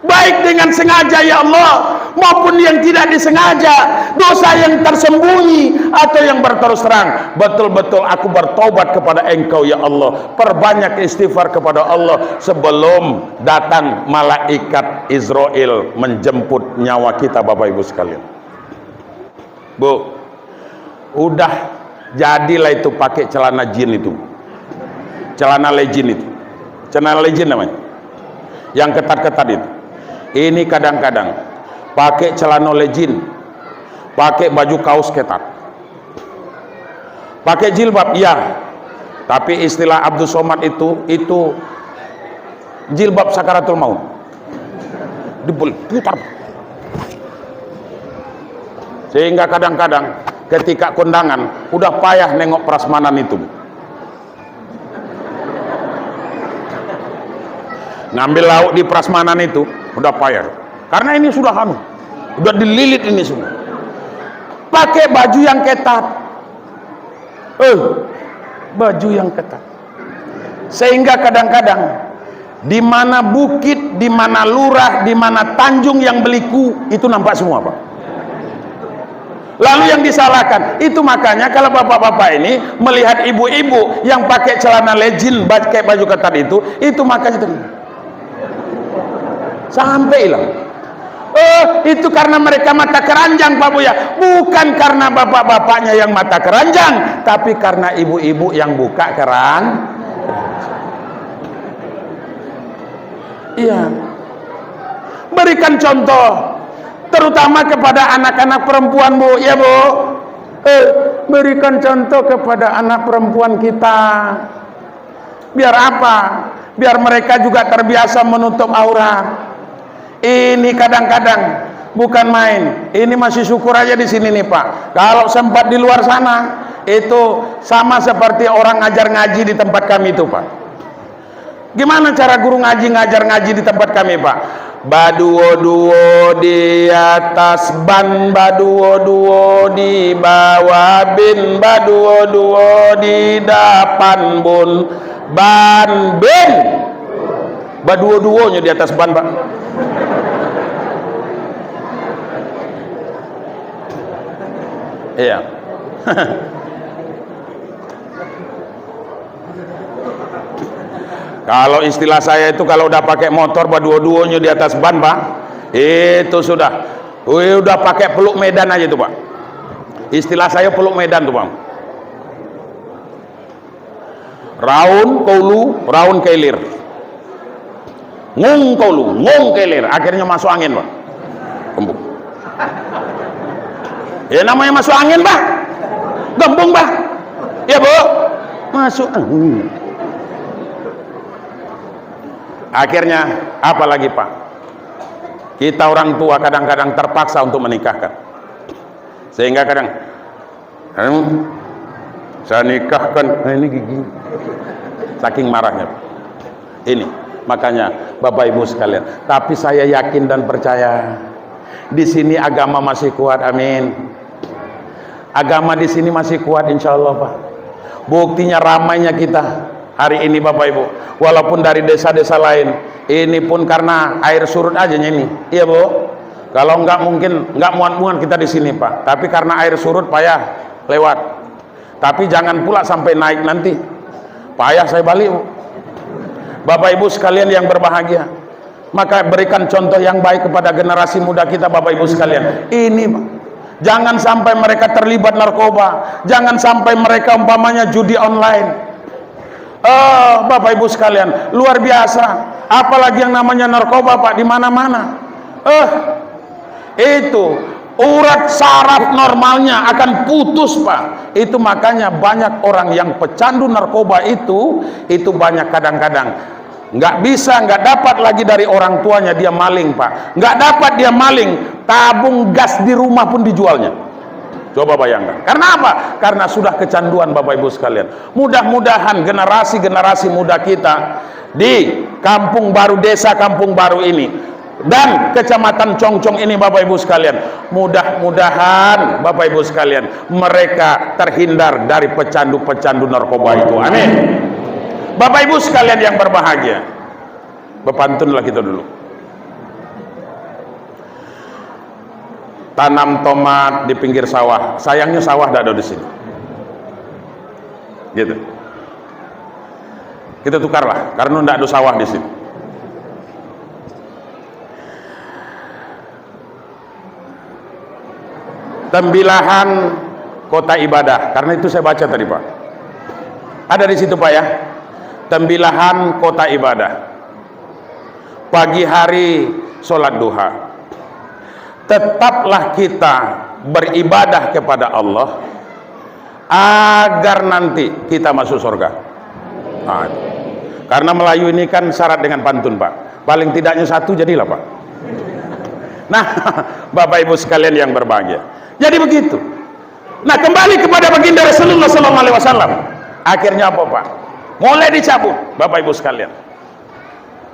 Speaker 1: baik dengan sengaja ya Allah maupun yang tidak disengaja, dosa yang tersembunyi atau yang berterus terang. Betul-betul aku bertobat kepada Engkau ya Allah. Perbanyak istighfar kepada Allah sebelum datang malaikat Israel menjemput nyawa kita. Bapak Ibu sekalian, Bu, udah jadilah itu pakai celana jin itu, celana legend itu, celana legend namanya, yang ketat-ketat itu. Ini kadang-kadang pakai celana legend, pakai baju kaos ketat, pakai jilbab, ya. Tapi istilah Abdul Somad itu jilbab sakaratul maut, diputar. Sehingga kadang-kadang ketika kondangan udah payah nengok prasmanan itu. Ngambil lauk di prasmanan itu udah payah, karena ini sudah udah dililit ini semua. Pakai baju yang ketat, baju yang ketat, sehingga kadang-kadang di mana bukit, di mana lurah, di mana tanjung yang beliku itu nampak semua Pak. Lalu yang disalahkan itu, makanya kalau bapak-bapak ini melihat ibu-ibu yang pakai celana legend, pakai baju ketat itu makanya sampai hilang. Itu karena mereka mata keranjang Pak Buya, bukan karena bapak-bapaknya yang mata keranjang, tapi karena ibu-ibu yang buka iya. Berikan contoh terutama kepada anak-anak perempuan Bu, ya Bu. Berikan contoh kepada anak perempuan kita. Biar apa? Biar mereka juga terbiasa menutup aurat. Ini kadang-kadang bukan main. Ini masih syukur aja di sini nih Pak. Kalau sempat di luar sana, itu sama seperti orang ngajar ngaji di tempat kami itu Pak. Gimana cara guru ngaji ngajar ngaji di tempat kami Pak? Baduo-duo di atas ban, baduo-duo di bawah bin, baduo-duo di depan bun, ban bin. Baduo-duonya di atas ban Pak. Iya. Kalau istilah saya itu kalau udah pakai motor berdua-duanya di atas ban Pak, itu sudah pakai peluk medan aja tuh Pak. Istilah saya peluk medan tuh Pak. Raun kaulu, raun kelir. Ngung kaulu, ngung kelir. Akhirnya masuk angin Pak. Gembung. Ya namanya masuk angin Pak. Gembung Pak. Ya Bu. Masuk angin. Akhirnya apa lagi Pak? Kita orang tua kadang-kadang terpaksa untuk menikahkan, sehingga kadang saya nikahkan, nah ini gigi, saking marahnya. Ini makanya Bapak Ibu sekalian, tapi saya yakin dan percaya di sini agama masih kuat, amin. Agama di sini masih kuat insya Allah Pak. Buktinya ramainya kita hari ini Bapak Ibu, walaupun dari desa-desa lain, ini pun karena air surut aja ini, iya Bu. Kalau enggak mungkin enggak muat-muat kita di sini Pak, tapi karena air surut payah lewat. Tapi jangan pula sampai naik nanti, payah saya balik Bu. Bapak Ibu sekalian yang berbahagia, maka berikan contoh yang baik kepada generasi muda kita Bapak Ibu sekalian. Ini Pak, jangan sampai mereka terlibat narkoba, jangan sampai mereka umpamanya judi online. Bapak Ibu sekalian, luar biasa. Apalagi yang namanya narkoba Pak, di mana-mana. Itu urat saraf normalnya akan putus Pak. Itu makanya banyak orang yang pecandu narkoba itu banyak kadang-kadang nggak bisa, nggak dapat lagi dari orang tuanya, dia maling Pak. Nggak dapat dia maling, tabung gas di rumah pun dijualnya. Coba bayangkan. Karena apa? Karena sudah kecanduan Bapak Ibu sekalian. Mudah-mudahan generasi-generasi muda kita di Kampung Baru, desa Kampung Baru ini dan Kecamatan Congcong ini Bapak Ibu sekalian, mudah-mudahan Bapak Ibu sekalian mereka terhindar dari pecandu-pecandu narkoba itu. Amin. Bapak Ibu sekalian yang berbahagia, berpantunlah kita dulu. Tanam tomat di pinggir sawah, sayangnya sawah tidak ada di sini. Gitu. Kita tukarlah, karena tidak ada sawah di sini. Tembilahan kota ibadah, karena itu saya baca tadi Pak. Ada di situ Pak ya. Tembilahan kota ibadah. Pagi hari sholat duha. Tetaplah kita beribadah kepada Allah agar nanti kita masuk surga. Nah, karena Melayu ini kan syarat dengan pantun Pak. Paling tidaknya satu jadilah Pak. Nah, Bapak Ibu sekalian yang berbahagia. Jadi begitu. Nah, kembali kepada baginda Rasulullah SAW. Akhirnya apa Pak? Mulai dicabut Bapak Ibu sekalian.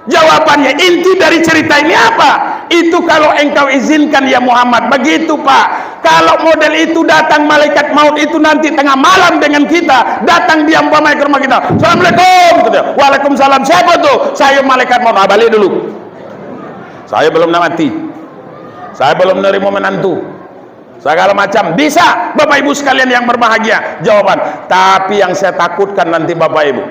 Speaker 1: Jawabannya, inti dari cerita ini apa? Itu kalau engkau izinkan ya Muhammad. Begitu Pak. Kalau model itu datang malaikat maut itu nanti tengah malam dengan kita, datang dia umpamanya ke rumah kita. Assalamualaikum. Waalaikumsalam. Siapa tuh? Saya malaikat maut. Balik dulu. Saya belum mati. Saya belum menerima menantu. Segala macam. Bisa Bapak Ibu sekalian yang berbahagia. Jawaban. Tapi yang saya takutkan nanti Bapak Ibu,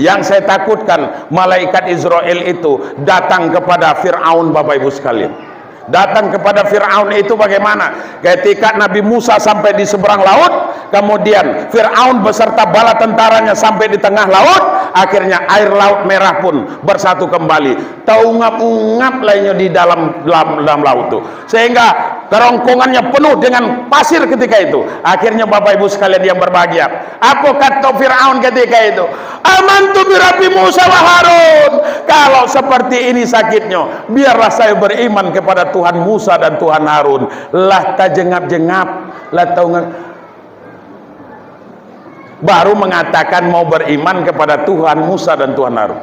Speaker 1: yang saya takutkan malaikat Israel itu datang kepada Fir'aun Bapak Ibu sekalian. Datang kepada Fir'aun itu bagaimana? Ketika Nabi Musa sampai di seberang laut, kemudian Fir'aun beserta bala tentaranya sampai di tengah laut, akhirnya air laut merah pun bersatu kembali. Taungap-ungap lainnya di dalam laut itu, sehingga kerongkongannya penuh dengan pasir ketika itu. Akhirnya Bapak Ibu sekalian yang berbahagia, apa kata Fir'aun ketika itu? Amantu bi Rabbi Musa wa Harun. Kalau seperti ini sakitnya, biarlah saya beriman kepada Tuhan Musa dan Tuhan Harun. Lah tajengap-jengap, lah taungap, baru mengatakan mau beriman kepada Tuhan Musa dan Tuhan Harun.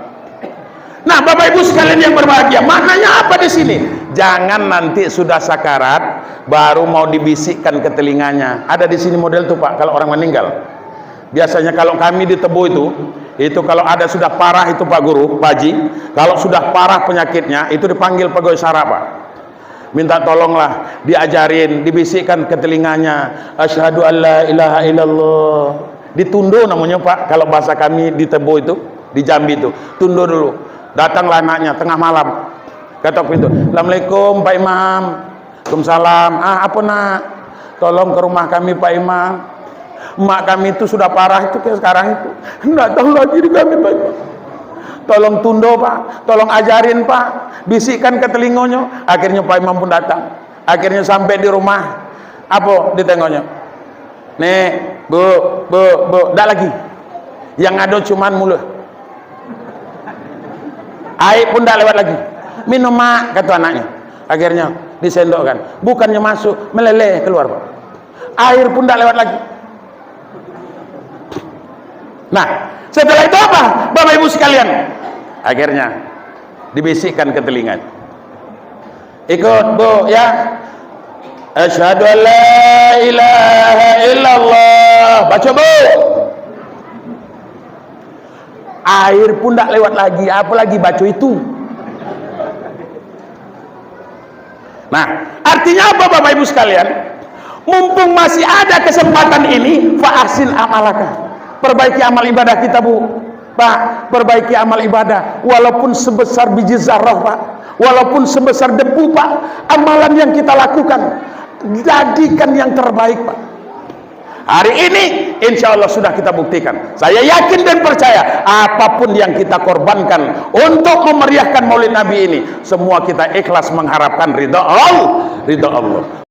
Speaker 1: Nah, Bapak Ibu sekalian yang berbahagia, maknanya apa di sini? Jangan nanti sudah sakarat baru mau dibisikkan ke telinganya. Ada di sini model tuh Pak, kalau orang meninggal. Biasanya kalau kami di Tebo itu kalau ada sudah parah itu Pak Guru, Pak Haji, kalau sudah parah penyakitnya itu dipanggil pegawai SARA Pak. Minta tolonglah diajarin, dibisikkan ke telinganya, asyhadu alla ilaha illallah. Ditundo namanya Pak, kalau bahasa kami di Tebo itu. di Jambi itu, tunduk dulu. Datanglah anaknya tengah malam, ketok pintu. Assalamualaikum Pak Imam. Waalaikumsalam. Apa nak? Tolong ke rumah kami Pak Imam. Emak kami itu sudah parah itu kayak sekarang itu. Enggak tahu lagi di kami Pak Imam. Tolong tunduk Pak, tolong ajarin Pak, bisikkan ke telinganya. Akhirnya Pak Imam pun datang. Akhirnya sampai di rumah, apa ditengoknya? Nih, bu, enggak lagi. Yang ada cuman mulut. Air pun enggak lewat lagi. Minum mak, kata anaknya. Akhirnya disendokkan. Bukannya masuk, meleleh keluar Pak. Air pun enggak lewat lagi. Nah, setelah itu apa? Bapak Ibu sekalian, akhirnya dibisikkan ke telinga. Ikut Bu ya. Asyhadu an la ilaha illallah. Baca Bu. Air pun tak lewat lagi, apalagi baca itu. Nah, artinya apa Bapak Ibu sekalian? Mumpung masih ada kesempatan ini, fa ahsin amalaka. Perbaiki amal ibadah kita Bu, Pak, perbaiki amal ibadah walaupun sebesar biji zarah Pak, walaupun sebesar debu Pak, amalan yang kita lakukan jadikan yang terbaik Pak. Hari ini insya Allah sudah kita buktikan, saya yakin dan percaya apapun yang kita korbankan untuk memeriahkan maulid Nabi ini, semua kita ikhlas mengharapkan ridha Allah.